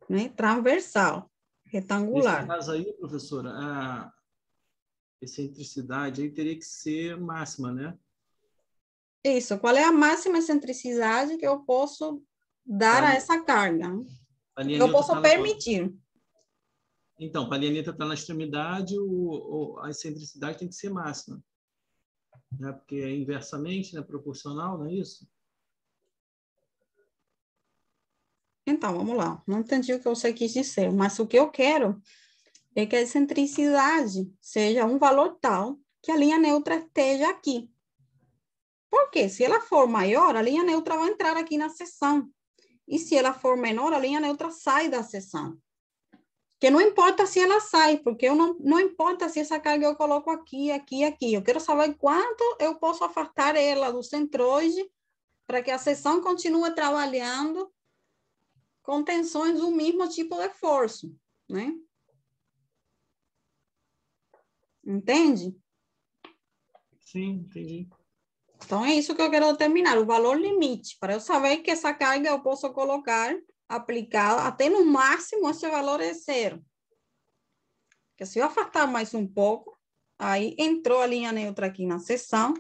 né, transversal, retangular. Nesse caso aí, professora, excentricidade aí teria que ser máxima, né? Isso, qual é a máxima excentricidade que eu posso dar a essa carga? A Eu lianeta posso tá permitir. Então, para a lianeta estar na extremidade, a excentricidade tem que ser máxima. Né? Porque é inversamente, né? Proporcional, não é isso? Então, vamos lá. Não entendi o que você quis dizer, mas o que eu quero é que a excentricidade seja um valor tal que a linha neutra esteja aqui. Porque se ela for maior, a linha neutra vai entrar aqui na seção. E se ela for menor, a linha neutra sai da seção. Que não importa se ela sai, porque eu não importa se essa carga eu coloco aqui, aqui, aqui. Eu quero saber quanto eu posso afastar ela do centroide para que a seção continue trabalhando com tensões do mesmo tipo de força, né? Entende? Sim, entendi. Então, é isso que eu quero determinar, o valor limite, para eu saber que essa carga eu posso colocar, aplicar, até no máximo esse valor é 0. Porque se eu afastar mais um pouco, aí entrou a linha neutra aqui na seção,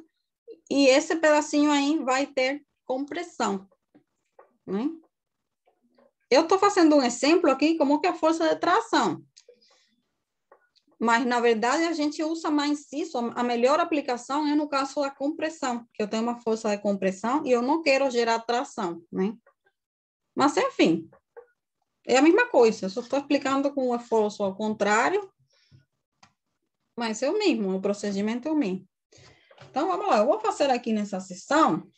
e esse pedacinho aí vai ter compressão, né? Eu estou fazendo um exemplo aqui como que é a força de tração. Mas, na verdade, a gente usa mais isso. A melhor aplicação é no caso da compressão, que eu tenho uma força de compressão e eu não quero gerar tração, né? Mas, enfim, é a mesma coisa. Eu só estou explicando com o esforço ao contrário, mas é o mesmo, o procedimento é o mesmo. Então, vamos lá. Eu vou fazer aqui nessa seção.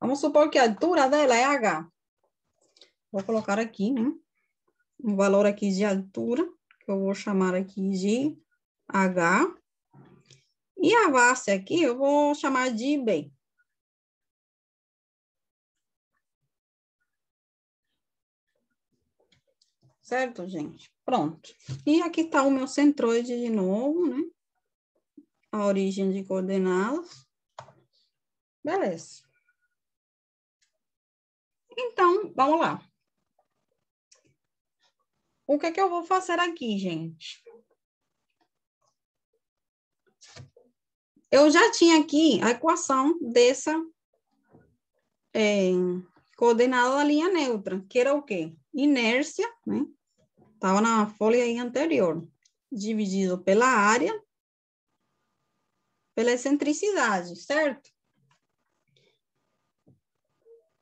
Vamos supor que a altura dela é H. Vou colocar aqui, né? Um valor aqui de altura, que eu vou chamar aqui de H. E a base aqui eu vou chamar de B. Certo, gente? Pronto. E aqui está o meu centroide de novo, né? A origem de coordenadas. Beleza. Então, vamos lá. O que é que eu vou fazer aqui, gente? Eu já tinha aqui a equação dessa coordenada da linha neutra, que era o quê? Inércia, né? Estava na folha aí anterior. Dividido pela área, pela excentricidade, certo?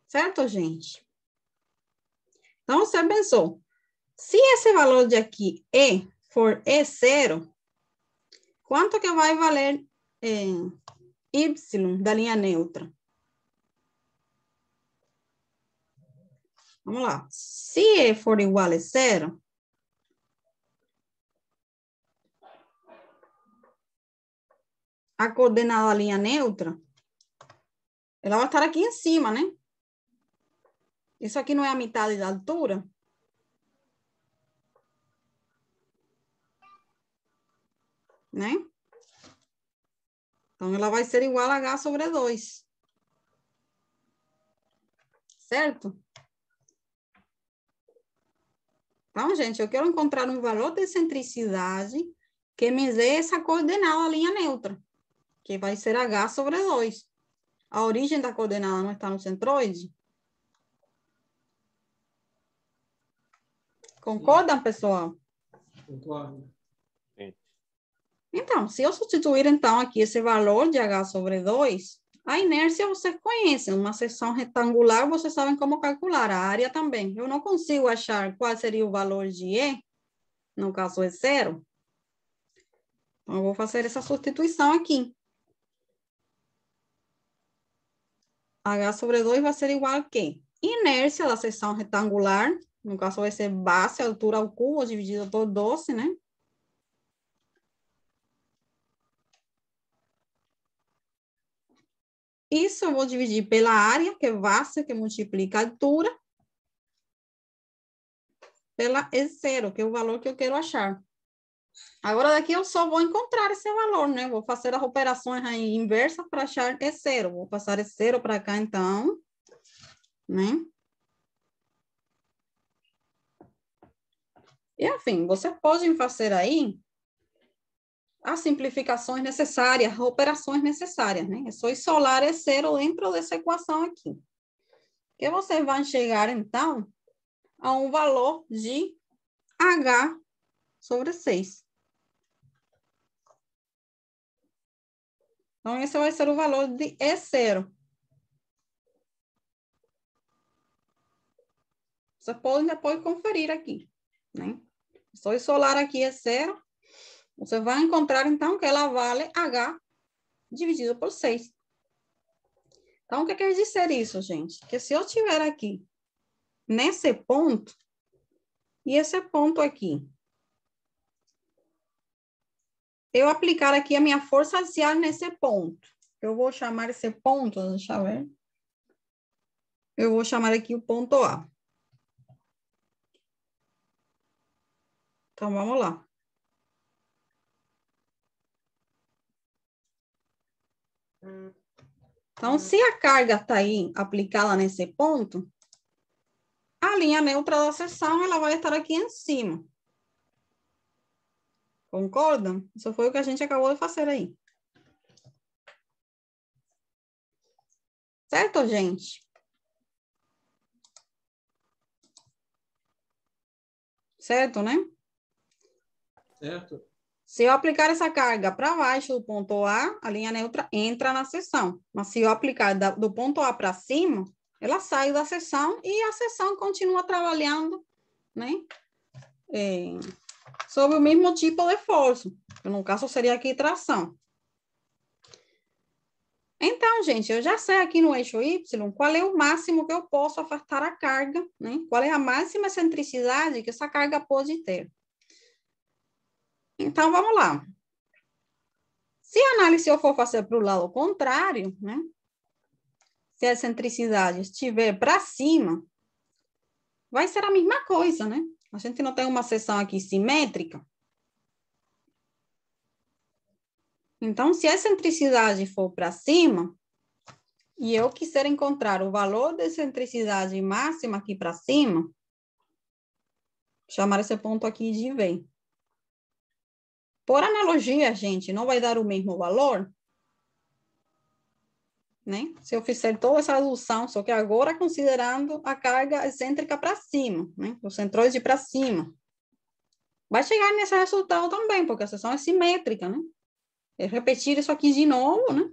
Certo, gente? Então, você pensou, se esse valor de aqui E for E0, quanto que vai valer Y da linha neutra? Vamos lá. Se E for igual a 0, a coordenada da linha neutra, ela vai estar aqui em cima, né? Isso aqui não é a metade da altura? Né? Então, ela vai ser igual a H sobre 2. Certo? Então, gente, eu quero encontrar um valor de excentricidade que me dê essa coordenada da linha neutra, que vai ser H sobre 2. A origem da coordenada não está no centroide? Concordam, pessoal? Concordo. Então, se eu substituir, então, aqui esse valor de H sobre 2, a inércia vocês conhecem, uma seção retangular, vocês sabem como calcular, a área também. Eu não consigo achar qual seria o valor de E, no caso é 0. Então, eu vou fazer essa substituição aqui. H sobre 2 vai ser igual a quê? Inércia da seção retangular, no caso vai ser base, altura ao cubo, dividido por 12, né? Isso eu vou dividir pela área, que é base, que multiplica a altura, pela E0, que é o valor que eu quero achar. Agora, daqui eu só vou encontrar esse valor, né? Vou fazer as operações aí inversas para achar E0. Vou passar E0 para cá, então, né? E, enfim, vocês podem fazer aí as simplificações necessárias, operações necessárias, né? É só isolar esse zero dentro dessa equação aqui. Que você vai chegar, então, a um valor de H sobre 6. Então, esse vai ser o valor de E0. Você pode depois conferir aqui, né? Só isolar aqui E0. Você vai encontrar, então, que ela vale H dividido por 6. Então, o que quer dizer isso, gente? Que se eu tiver aqui, nesse ponto, e esse ponto aqui, eu aplicar aqui a minha força axial nesse ponto. Eu vou chamar esse ponto, deixa eu ver. Eu vou chamar aqui o ponto A. Então, vamos lá. Então, se a carga está aí aplicada nesse ponto, a linha neutra da seção, ela vai estar aqui em cima. Concordam? Isso foi o que a gente acabou de fazer aí. Certo, gente? Certo, né? Certo? Se eu aplicar essa carga para baixo do ponto A, a linha neutra entra na seção. Mas se eu aplicar do ponto A para cima, ela sai da seção e a seção continua trabalhando, né? Sob o mesmo tipo de força. No caso, seria aqui tração. Então, gente, eu já sei aqui no eixo Y qual é o máximo que eu posso afastar a carga, né? Qual é a máxima excentricidade que essa carga pode ter. Então, vamos lá. Se a análise eu for fazer para o lado contrário, né? Se a excentricidade estiver para cima, vai ser a mesma coisa, né? A gente não tem uma seção aqui simétrica. Então, se a excentricidade for para cima, e eu quiser encontrar o valor de excentricidade máxima aqui para cima, chamar esse ponto aqui de V. Por analogia, gente, não vai dar o mesmo valor, né? Se eu fizer toda essa redução, só que agora considerando a carga excêntrica para cima, né? O centroide para cima. Vai chegar nesse resultado também, porque a seção é simétrica, né? É repetir isso aqui de novo, né?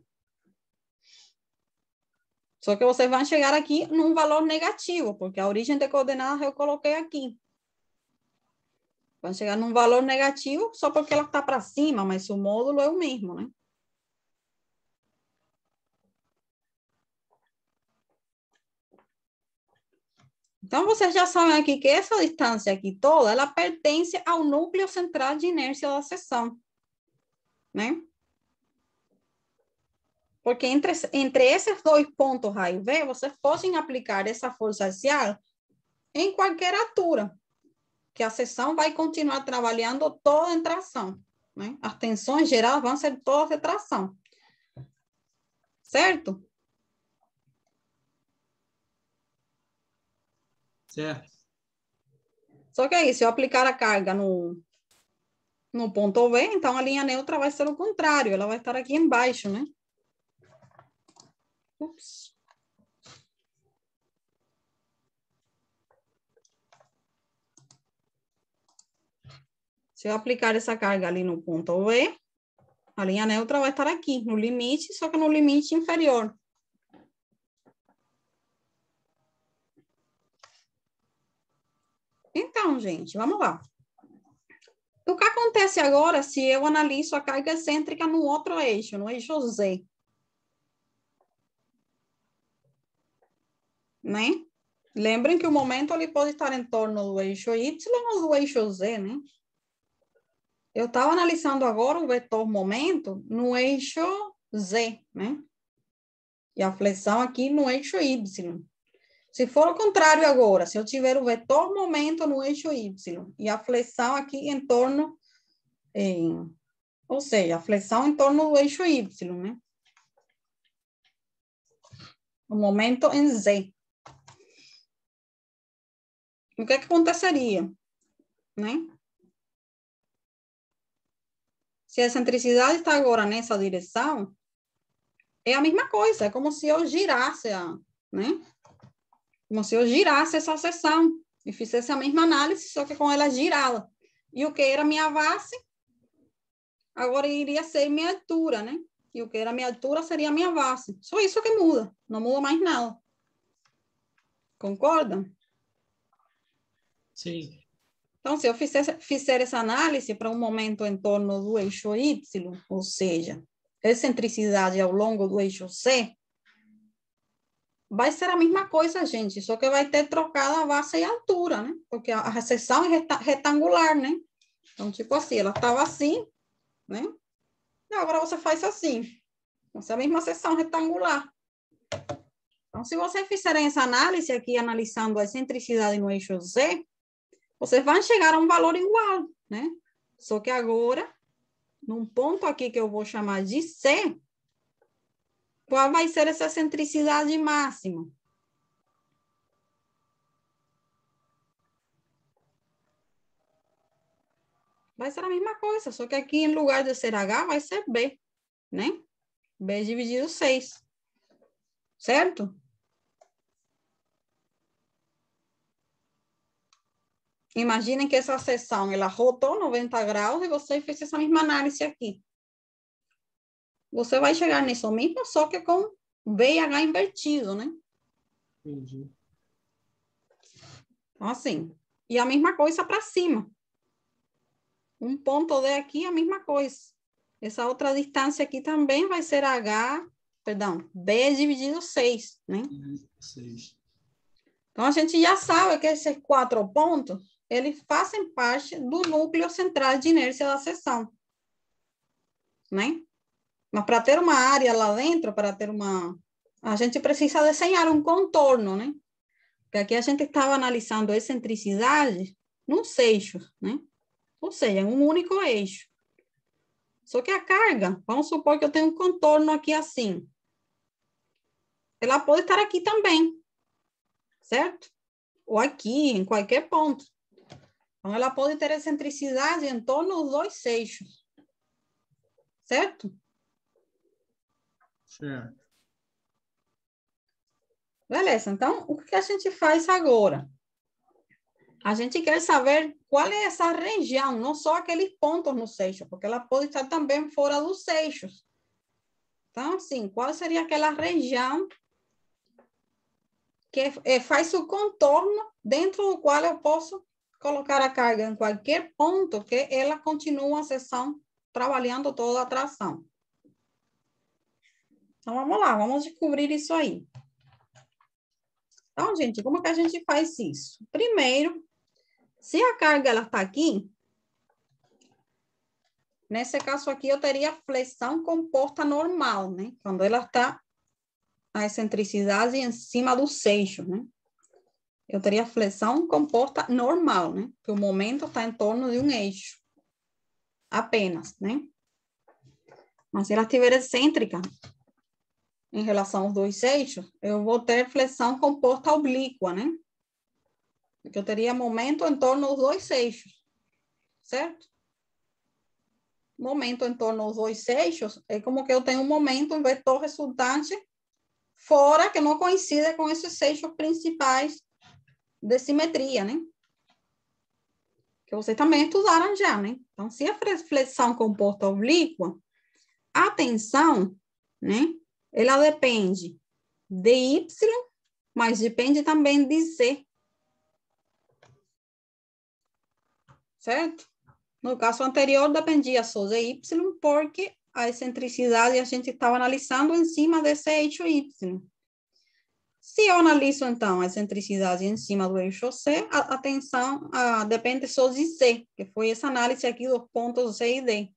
Só que você vai chegar aqui num valor negativo, porque a origem de coordenadas eu coloquei aqui. Vai chegar num valor negativo só porque ela está para cima, mas o módulo é o mesmo, né? Então, vocês já sabem aqui que essa distância aqui toda, ela pertence ao núcleo central de inércia da seção, né? Porque entre esses dois pontos A e B, vocês podem aplicar essa força axial em qualquer altura, que a seção vai continuar trabalhando toda em tração, né? As tensões geradas vão ser todas de tração. Certo? Certo. Só que aí, se eu aplicar a carga no ponto B, então a linha neutra vai ser o contrário, ela vai estar aqui embaixo, né? Ups. Se eu aplicar essa carga ali no ponto B, a linha neutra vai estar aqui, no limite, só que no limite inferior. Então, gente, vamos lá. O que acontece agora se eu analiso a carga excêntrica no outro eixo, no eixo Z? Né? Lembrem que o momento ele pode estar em torno do eixo Y ou do eixo Z, né? Eu estava analisando agora o vetor momento no eixo Z, né? E a flexão aqui no eixo Y. Se for o contrário agora, se eu tiver o vetor momento no eixo Y e a flexão aqui em torno, ou seja, a flexão em torno do eixo Y, né? O momento em Z. O que aconteceria, né? se a excentricidade está agora nessa direção, é a mesma coisa, é como se eu girasse, né? Como se eu girasse essa seção e fizesse a mesma análise, só que com ela girada. E o que era minha base, agora iria ser minha altura, né? E o que era minha altura seria minha base. Só isso que muda, não muda mais nada. Concordam? Sim. Então, se eu fizer essa análise para um momento em torno do eixo Y, ou seja, excentricidade ao longo do eixo C, vai ser a mesma coisa, gente, só que vai ter trocado a base e a altura, né? Porque a seção é retangular, né? Então, tipo assim, ela estava assim, né? E agora você faz assim. Então, é a mesma seção retangular. Então, se vocês fizerem essa análise aqui, analisando a excentricidade no eixo Z, vocês vão chegar a um valor igual, né? Só que agora, num ponto aqui que eu vou chamar de C, qual vai ser essa excentricidade máxima? Vai ser a mesma coisa, só que aqui em lugar de ser H, vai ser B, né? B dividido 6. Certo? Imaginem que essa seção, ela rotou 90 graus e você fez essa mesma análise aqui. Você vai chegar nisso mesmo, só que com B e H invertido, né? Entendi. Então, assim. E a mesma coisa para cima. Um ponto D aqui, a mesma coisa. Essa outra distância aqui também vai ser B dividido 6, né? 6. Então, a gente já sabe que esses 4 pontos, eles fazem parte do núcleo central de inércia da seção, né? Mas para ter uma área lá dentro, a gente precisa desenhar um contorno, né? Porque aqui a gente estava analisando excentricidade nos eixos, né? Ou seja, em um único eixo. Só que a carga, vamos supor que eu tenho um contorno aqui assim. Ela pode estar aqui também, certo? Ou aqui, em qualquer ponto. Então, ela pode ter excentricidade em torno dos 2 eixos. Certo? Certo. Beleza, então, o que a gente faz agora? A gente quer saber qual é essa região, não só aqueles pontos no eixo, porque ela pode estar também fora dos eixos. Então, assim, qual seria aquela região que faz o contorno dentro do qual eu posso colocar a carga em qualquer ponto que ela continua a seção trabalhando toda a tração. Então, vamos lá, vamos descobrir isso aí. Então, gente, como que a gente faz isso? Primeiro, se a carga ela está aqui, nesse caso aqui eu teria flexão composta normal, né? Quando ela está a excentricidade em cima do eixo, né? Eu teria flexão composta normal, né? Que o momento está em torno de um eixo. Apenas, né? Mas se ela estiver excêntrica em relação aos 2 eixos, eu vou ter flexão composta oblíqua, né? Porque eu teria momento em torno dos 2 eixos, certo? Momento em torno dos 2 eixos é como que eu tenho um momento, um vetor resultante fora que não coincida com esses eixos principais de simetria, né? Que vocês também estudaram já, né? Então, se a flexão composta oblíqua, a tensão, né? Ela depende de Y, mas depende também de Z. Certo? No caso anterior, dependia só de Y, porque a excentricidade a gente estava analisando em cima desse eixo Y. Se eu analiso, então, a excentricidade em cima do eixo C, a tensão depende só de Z, que foi essa análise aqui dos pontos C e D.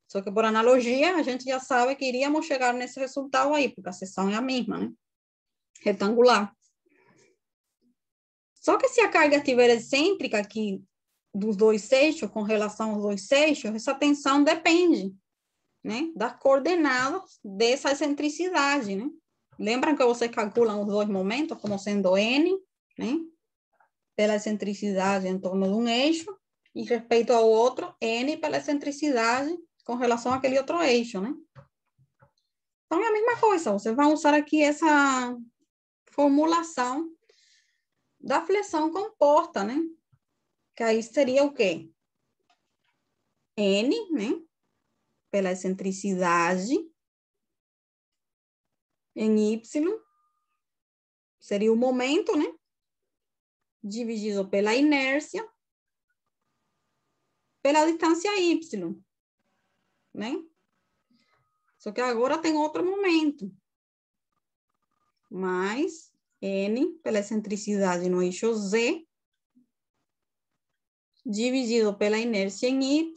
Só que, por analogia, a gente já sabe que iríamos chegar nesse resultado aí, porque a seção é a mesma, né? Retangular. Só que se a carga estiver excêntrica aqui dos 2 eixos, com relação aos 2 eixos, essa tensão depende, né, das coordenadas dessa excentricidade, né? Lembram que vocês calculam os 2 momentos como sendo N, né, pela excentricidade em torno de um eixo, e respeito ao outro, N pela excentricidade com relação àquele outro eixo, né? Então, é a mesma coisa. Você vai usar aqui essa formulação da flexão composta, né? Que aí seria o quê? N, né? Pela excentricidade em Y, seria o momento, né? Dividido pela inércia, pela distância Y, né? Só que agora tem outro momento. Mais N pela excentricidade no eixo Z, dividido pela inércia em Y,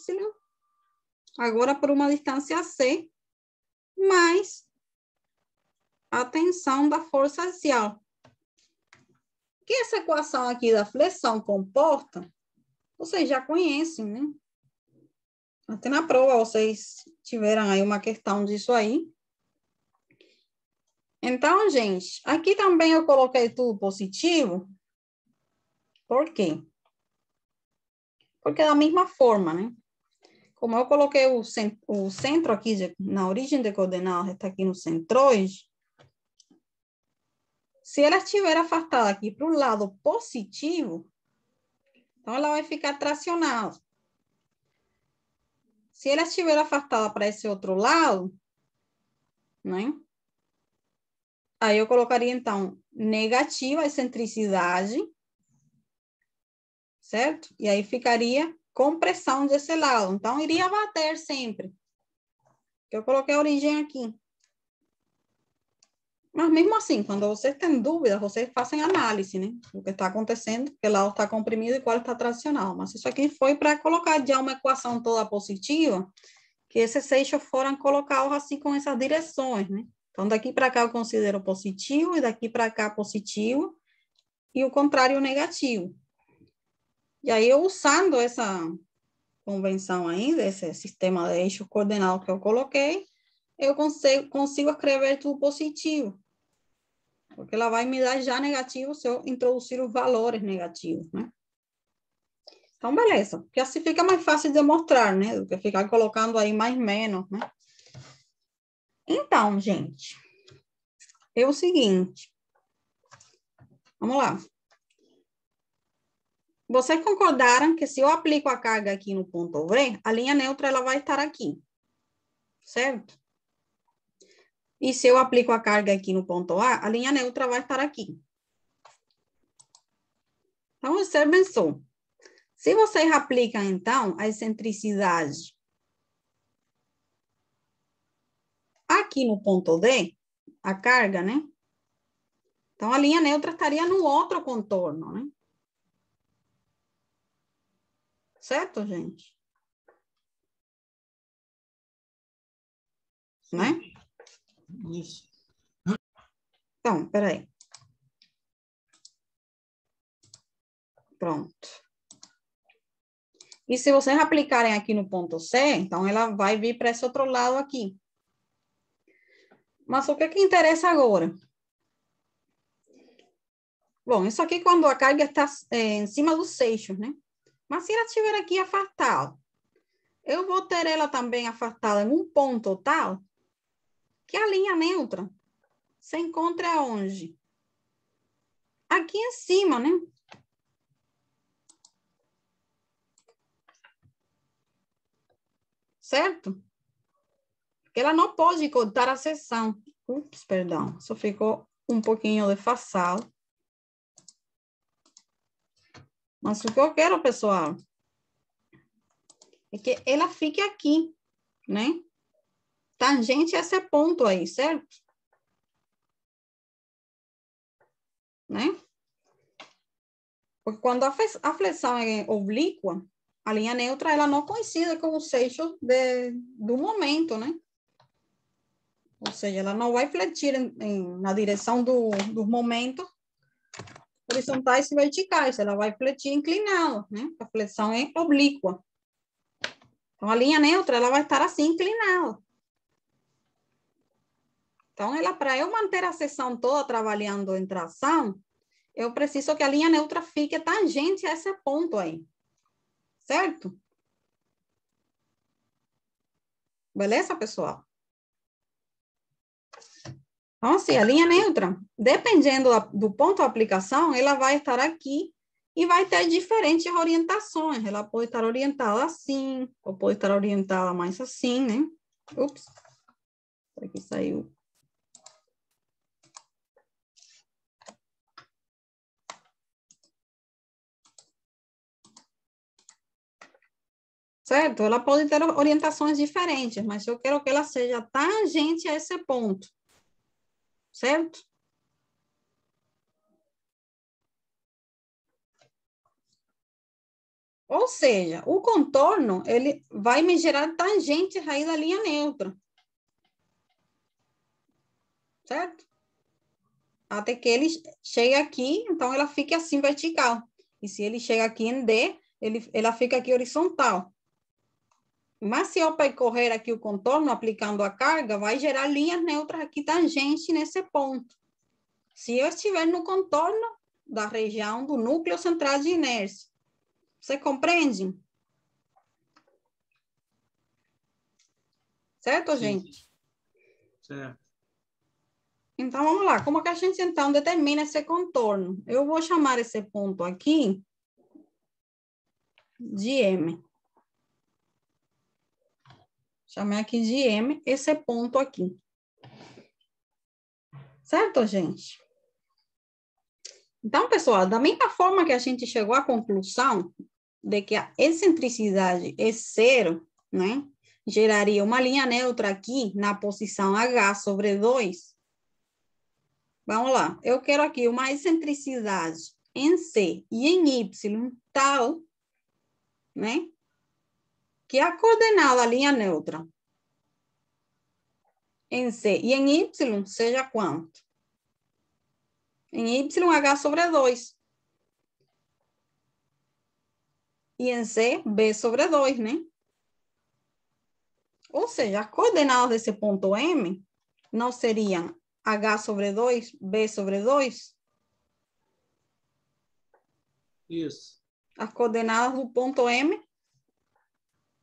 agora por uma distância C, mais a tensão da força axial. Que essa equação aqui da flexão composta, vocês já conhecem, né? Até na prova vocês tiveram aí uma questão disso aí. Então, gente, aqui também eu coloquei tudo positivo. Por quê? Porque da mesma forma, né? Como eu coloquei o centro aqui, na origem de coordenadas, está aqui no centroide. Se ela estiver afastada aqui para o lado positivo, então ela vai ficar tracionada. Se ela estiver afastada para esse outro lado, né? Aí eu colocaria, então, negativa a excentricidade, certo? E aí ficaria compressão desse lado. Então, iria bater sempre. Eu coloquei a origem aqui. Mas mesmo assim, quando vocês têm dúvidas, vocês fazem análise, né? Do que está acontecendo, que lado está comprimido e qual está tracional. Mas isso aqui foi para colocar já uma equação toda positiva, que esses eixos foram colocados assim com essas direções, né? Então, daqui para cá eu considero positivo, e daqui para cá positivo, e o contrário negativo. E aí, eu usando essa convenção ainda, esse sistema de eixos coordenados que eu coloquei, eu consigo escrever tudo positivo. Porque ela vai me dar já negativo se eu introduzir os valores negativos, né? Então, beleza. Porque assim fica mais fácil de demonstrar, né? Do que ficar colocando aí mais menos, né? Então, gente, é o seguinte. Vamos lá. Vocês concordaram que se eu aplico a carga aqui no ponto V, a linha neutra ela vai estar aqui, certo? E se eu aplico a carga aqui no ponto A, a linha neutra vai estar aqui. Então, observem só. Se vocês aplicam, então, a excentricidade aqui no ponto D, a carga, né? Então, a linha neutra estaria no outro contorno, né? Certo, gente? Né? Isso. Então, peraí. Pronto. E se vocês aplicarem aqui no ponto C, então ela vai vir para esse outro lado aqui. Mas o que interessa agora? Bom, isso aqui quando a carga está em cima dos eixos, né? Mas se ela estiver aqui afastada, eu vou ter ela também afastada em um ponto tal que a linha neutra se encontra onde? Aqui em cima, né? Certo? Porque ela não pode cortar a seção. Ups, perdão. Só ficou um pouquinho defasado. Mas o que eu quero, pessoal, é que ela fique aqui, né? Tangente a esse ponto aí, certo? Né? Porque quando a flexão é oblíqua, a linha neutra ela não coincide com os eixos do momento, né? Ou seja, ela não vai fletir na direção dos momentos horizontais e verticais, ela vai fletir inclinada, né? A flexão é oblíqua. Então, a linha neutra ela vai estar assim, inclinada. Então, para eu manter a seção toda trabalhando em tração, eu preciso que a linha neutra fique tangente a esse ponto aí. Certo? Beleza, pessoal? Então, assim, a linha neutra, dependendo do ponto de aplicação, ela vai estar aqui e vai ter diferentes orientações. Ela pode estar orientada assim, ou pode estar orientada mais assim, né? Ups, aqui saiu. Certo? Ela pode ter orientações diferentes, mas eu quero que ela seja tangente a esse ponto. Certo? Ou seja, o contorno, ele vai me gerar tangente aí da linha neutra. Certo? Até que ele chegue aqui, então ela fique assim vertical. E se ele chega aqui em D, ela fica aqui horizontal. Mas se eu percorrer aqui o contorno, aplicando a carga, vai gerar linhas neutras aqui tangente nesse ponto. Se eu estiver no contorno da região do núcleo central de inércia. Você compreende? Certo, Sim. gente? Certo. Então, vamos lá. Como que a gente, então, determina esse contorno? Eu vou chamar esse ponto aqui de M. Chamei aqui de M, esse ponto aqui. Certo, gente? Então, pessoal, da mesma forma que a gente chegou à conclusão de que a excentricidade é zero, né? Geraria uma linha neutra aqui na posição H sobre 2. Vamos lá. Eu quero aqui uma excentricidade em C e em Y tal, né? Que a coordenada da linha neutra em C e em Y seja quanto? Em Y, H sobre 2. E em C, B sobre 2, né? Ou seja, as coordenadas desse ponto M não seriam H sobre 2, B sobre 2? Isso. As coordenadas do ponto M,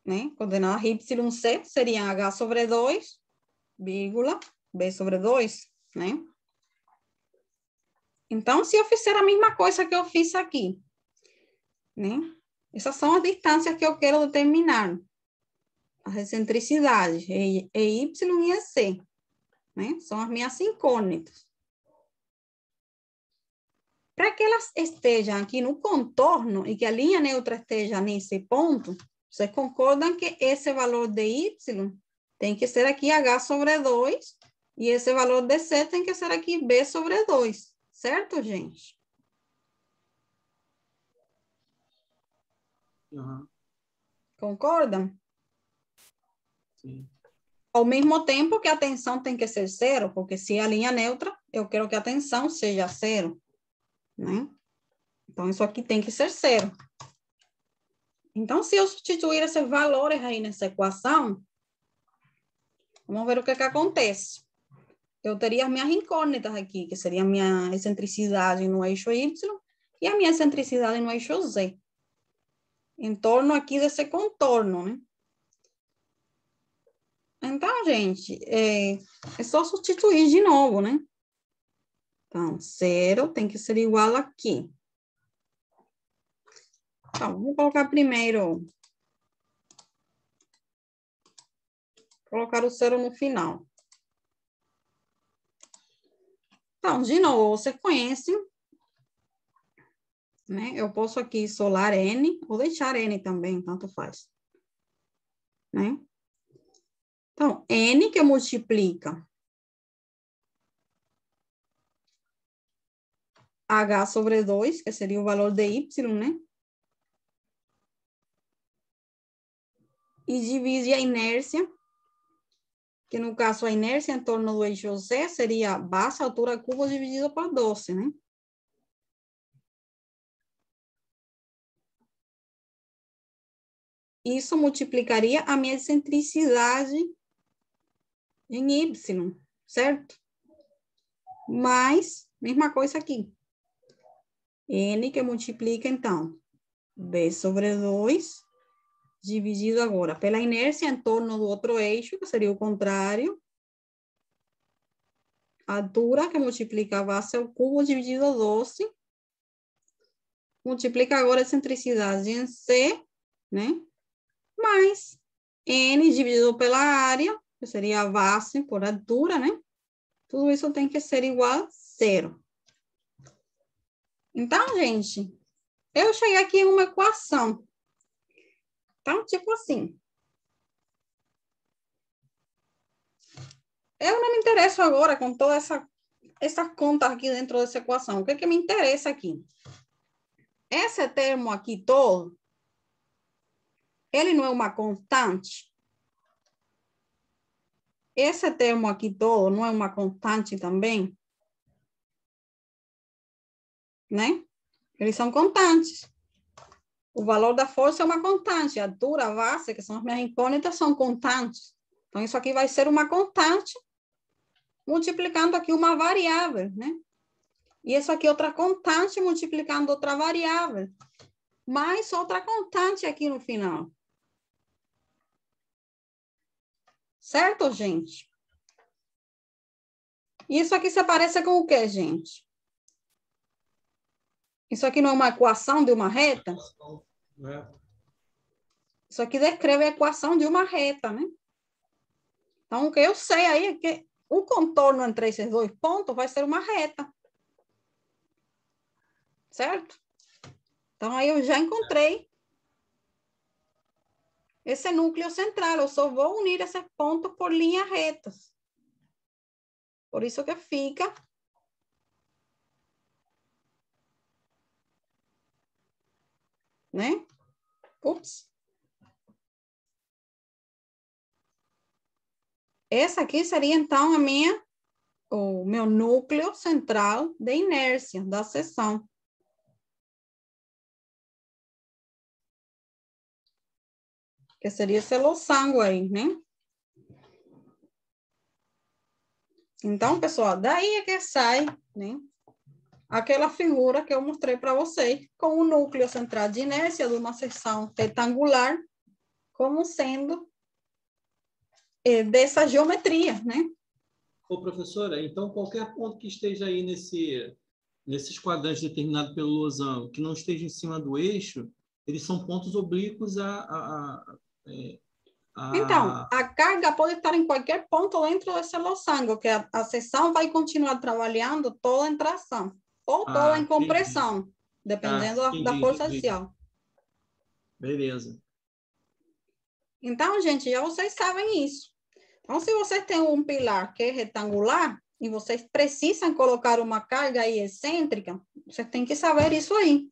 né? Coordenadas YC seriam H sobre 2, vírgula, B sobre 2, né? Então, se eu fizer a mesma coisa que eu fiz aqui, né? Essas são as distâncias que eu quero determinar. As excentricidades, Y e C, né? São as minhas incógnitas. Para que elas estejam aqui no contorno e que a linha neutra esteja nesse ponto, vocês concordam que esse valor de Y tem que ser aqui H sobre 2 e esse valor de C tem que ser aqui B sobre 2. Certo, gente? Uhum. Concordam? Sim. Ao mesmo tempo que a tensão tem que ser zero, porque se é a linha neutra, eu quero que a tensão seja zero, né? Então, isso aqui tem que ser zero. Então, se eu substituir esses valores aí nessa equação, vamos ver o que acontece. Eu teria as minhas incógnitas aqui, que seria a minha excentricidade no eixo Y e a minha excentricidade no eixo Z. Em torno aqui desse contorno, né? Então, gente, é só substituir de novo, né? Então, zero tem que ser igual aqui. Então, vamos colocar primeiro. Colocar o zero no final. Então, de novo, você conhece, né? Eu posso aqui isolar N, ou deixar N também, tanto faz. Né? Então, N que multiplica H sobre 2, que seria o valor de Y, né? E divide a inércia, que no caso a inércia em torno do eixo Z seria base, altura, cubo dividido por 12, né? Isso multiplicaria a minha excentricidade em Y, certo? Mas, mesma coisa aqui. N que multiplica, então, B sobre 2 dividido agora pela inércia em torno do outro eixo, que seria o contrário. A altura, que multiplica a base ao cubo, dividido 12. Multiplica agora a excentricidade em C, né? Mais N dividido pela área, que seria a base por altura, né? Tudo isso tem que ser igual a 0. Então, gente, eu cheguei aqui em uma equação. Então, tipo assim. Eu não me interesso agora com toda essa conta aqui dentro dessa equação. O que que me interessa aqui? Esse termo aqui todo, ele não é uma constante? Esse termo aqui todo não é uma constante também? Né? Eles são constantes. O valor da força é uma constante. A altura, a base, que são as minhas incógnitas, são constantes. Então, isso aqui vai ser uma constante, multiplicando aqui uma variável, né? E isso aqui é outra constante, multiplicando outra variável. Mais outra constante aqui no final. Certo, gente? Isso aqui se parece com o quê, gente? Isso aqui não é uma equação de uma reta? Isso aqui descreve a equação de uma reta, né? Então, o que eu sei aí é que o contorno entre esses dois pontos vai ser uma reta. Certo? Então, aí eu já encontrei esse núcleo central. Eu só vou unir esses pontos por linhas retas. Por isso que fica... né? Ups. Essa aqui seria, então, o meu núcleo central de inércia da seção. Que seria esse losango aí, né? Então, pessoal, daí é que sai, né? Aquela figura que eu mostrei para vocês, com o núcleo central de inércia de uma seção retangular, como sendo dessa geometria, né? Ô, professora, então qualquer ponto que esteja aí nesses quadrantes determinados pelo losango, que não esteja em cima do eixo, eles são pontos oblíquos Então, a carga pode estar em qualquer ponto dentro desse losango, que a seção vai continuar trabalhando toda em tração, ou toda em compressão, entendi. Dependendo da força axial. Beleza. Então, gente, já vocês sabem isso. Então, se vocês têm um pilar que é retangular, e vocês precisam colocar uma carga aí excêntrica, vocês têm que saber isso aí.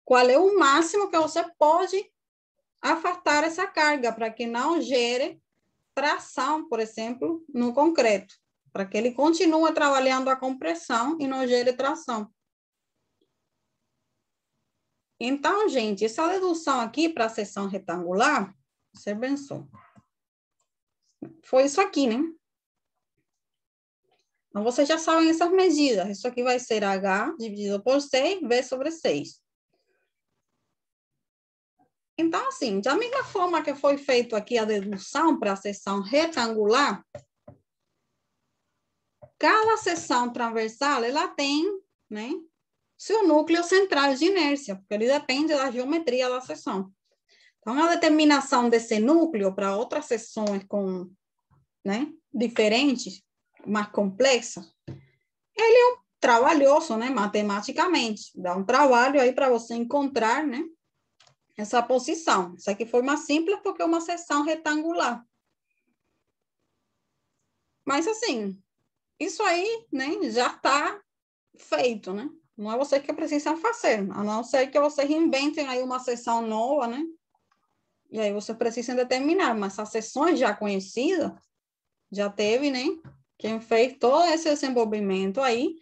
Qual é o máximo que você pode afastar essa carga, para que não gere tração, por exemplo, no concreto, para que ele continue trabalhando a compressão e não gere tração. Então, gente, essa dedução aqui para a seção retangular, você pensou, foi isso aqui, né? Então, vocês já sabem essas medidas. Isso aqui vai ser H dividido por 6, V sobre 6. Então, assim, da mesma forma que foi feito aqui a dedução para a seção retangular, cada seção transversal, ela tem, né, seu núcleo central de inércia, porque ele depende da geometria da seção. Então, a determinação desse núcleo para outras seções com, né, diferentes, mais complexas, ele é trabalhoso, né, matematicamente. Dá um trabalho aí para você encontrar, né, essa posição. Isso aqui foi mais simples porque é uma seção retangular. Mas, assim, isso aí, né, já está feito, né? Não é vocês que precisam fazer, a não ser que vocês inventem aí uma seção nova, né? E aí vocês precisam determinar, mas as seções já conhecidas, já teve, né? Quem fez todo esse desenvolvimento aí,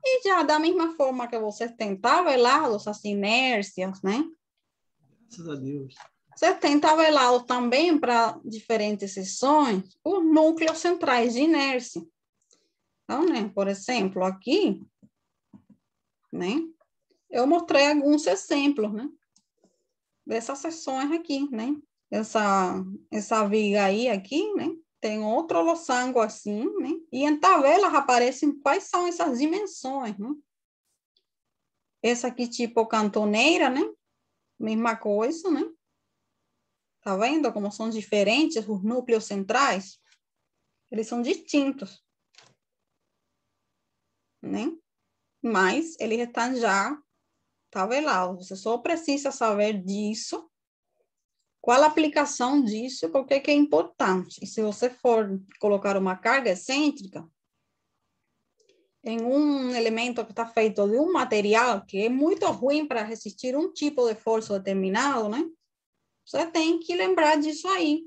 e já da mesma forma que vocês têm tabelados as inércias, né? Graças a Deus. Você tem tabelado também para diferentes seções os núcleos centrais de inércia. Então, né, por exemplo, aqui, né, eu mostrei alguns exemplos, né? dessas seções aqui, né? Essa viga aí, aqui, né? Tem outro losango assim, né? E em tabelas aparecem quais são essas dimensões, né? Essa aqui tipo cantoneira, né? Mesma coisa, né? Tá vendo como são diferentes os núcleos centrais? Eles são distintos, né? Mas eles estão já tabelados. Você só precisa saber disso, qual a aplicação disso, porque que é importante. E se você for colocar uma carga excêntrica em um elemento que está feito de um material que é muito ruim para resistir um tipo de força determinado, né? Você tem que lembrar disso aí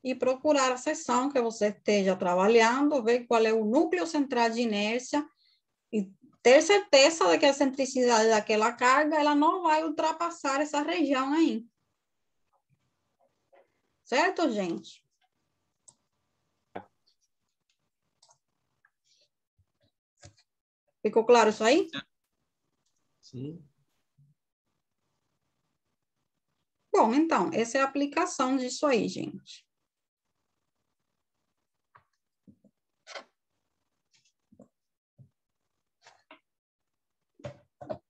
e procurar a seção que você esteja trabalhando, ver qual é o núcleo central de inércia e ter certeza de que a excentricidade daquela carga ela não vai ultrapassar essa região aí. Certo, gente? Ficou claro isso aí? Sim. Bom, então, essa é a aplicação disso aí, gente.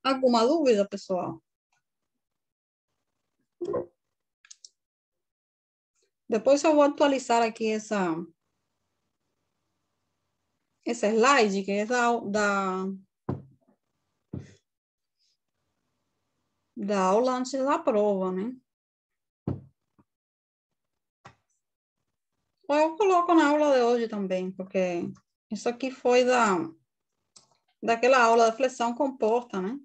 Alguma dúvida, pessoal? Depois eu vou atualizar aqui esse slide, que é da aula antes da prova, né? Ou eu coloco na aula de hoje também, porque isso aqui foi daquela aula da flexão composta, né?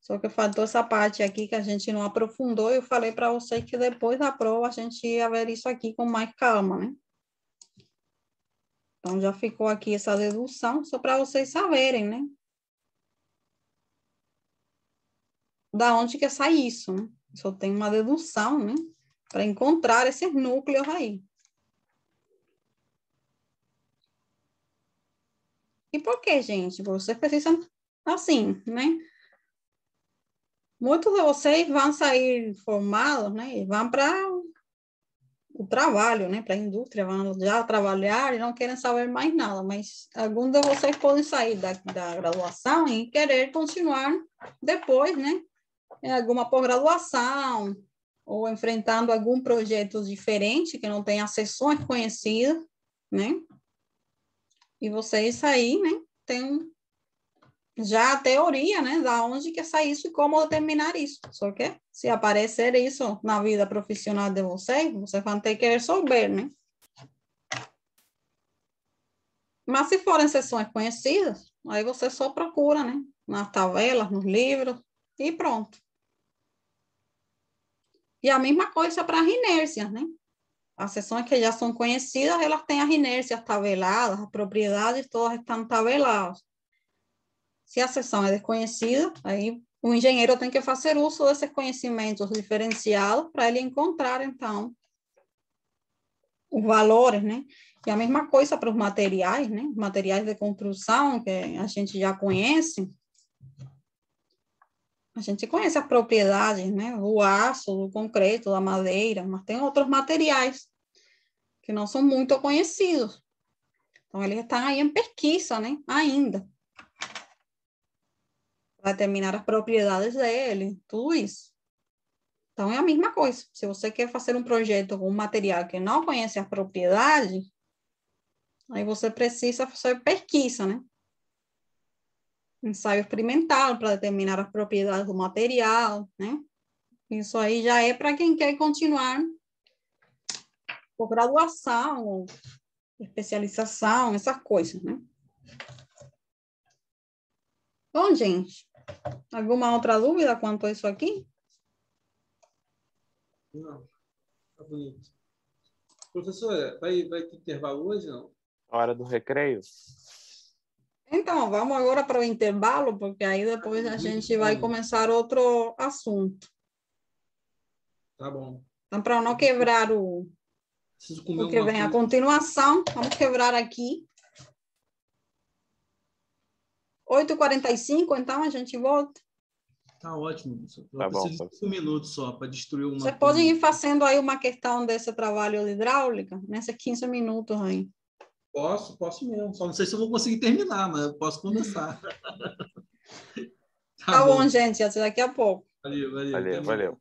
Só que faltou essa parte aqui que a gente não aprofundou. Eu falei para vocês que depois da prova a gente ia ver isso aqui com mais calma, né? Então, já ficou aqui essa dedução, só para vocês saberem, né? Da onde que sai isso, né? Só tem uma dedução, né? Para encontrar esses núcleos aí. E por que, gente? Vocês precisam, assim, né? Muitos de vocês vão sair formados, né? E vão para o trabalho, né? Para a indústria, vão já trabalhar e não querem saber mais nada. Mas alguns de vocês podem sair da graduação e querer continuar depois, né? Em alguma pós-graduação ou enfrentando algum projeto diferente que não tenha sessões conhecidas, né? E vocês aí, né? Tem já a teoria, né? Da onde que sai isso e como determinar isso. Só que se aparecer isso na vida profissional de vocês vão ter que resolver, né? Mas se forem sessões conhecidas, aí você só procura, né? Nas tabelas, nos livros e pronto. E a mesma coisa para as inércias, né? As seções que já são conhecidas, elas têm as inércias tabeladas, as propriedades todas estão tabeladas. Se a seção é desconhecida, aí o engenheiro tem que fazer uso desses conhecimentos diferenciados para ele encontrar, então, os valores, né? E a mesma coisa para os materiais, né? Materiais de construção, que a gente já conhece. A gente conhece as propriedades, né? Do aço, do concreto, da madeira, mas tem outros materiais que não são muito conhecidos. Então, eles estão aí em pesquisa, né? Ainda. Para determinar as propriedades dele, tudo isso. Então, é a mesma coisa. Se você quer fazer um projeto com um material que não conhece as propriedades, aí você precisa fazer pesquisa, né? Ensaio experimental para determinar as propriedades do material, né? Isso aí já é para quem quer continuar por graduação, especialização, essas coisas, né? Bom, gente, alguma outra dúvida quanto a isso aqui? Não, tá bonito. Professora, vai ter intervalo hoje, não? Hora do recreio? Então, vamos agora para o intervalo, porque aí depois a gente vai começar outro assunto. Tá bom. Então, para não quebrar Preciso comer o que alguma vem a coisa. continuação, vamos quebrar aqui. 8h45, então a gente volta. Tá ótimo. Tá Eu bom. preciso de 5 minutos só para destruir uma. Você pode ir fazendo aí uma questão desse trabalho de hidráulica, nesses 15 minutos aí. Posso mesmo. Só não sei se eu vou conseguir terminar, mas eu posso começar. Tá bom, gente. Até daqui a pouco. Valeu. Valeu, Até mais. valeu.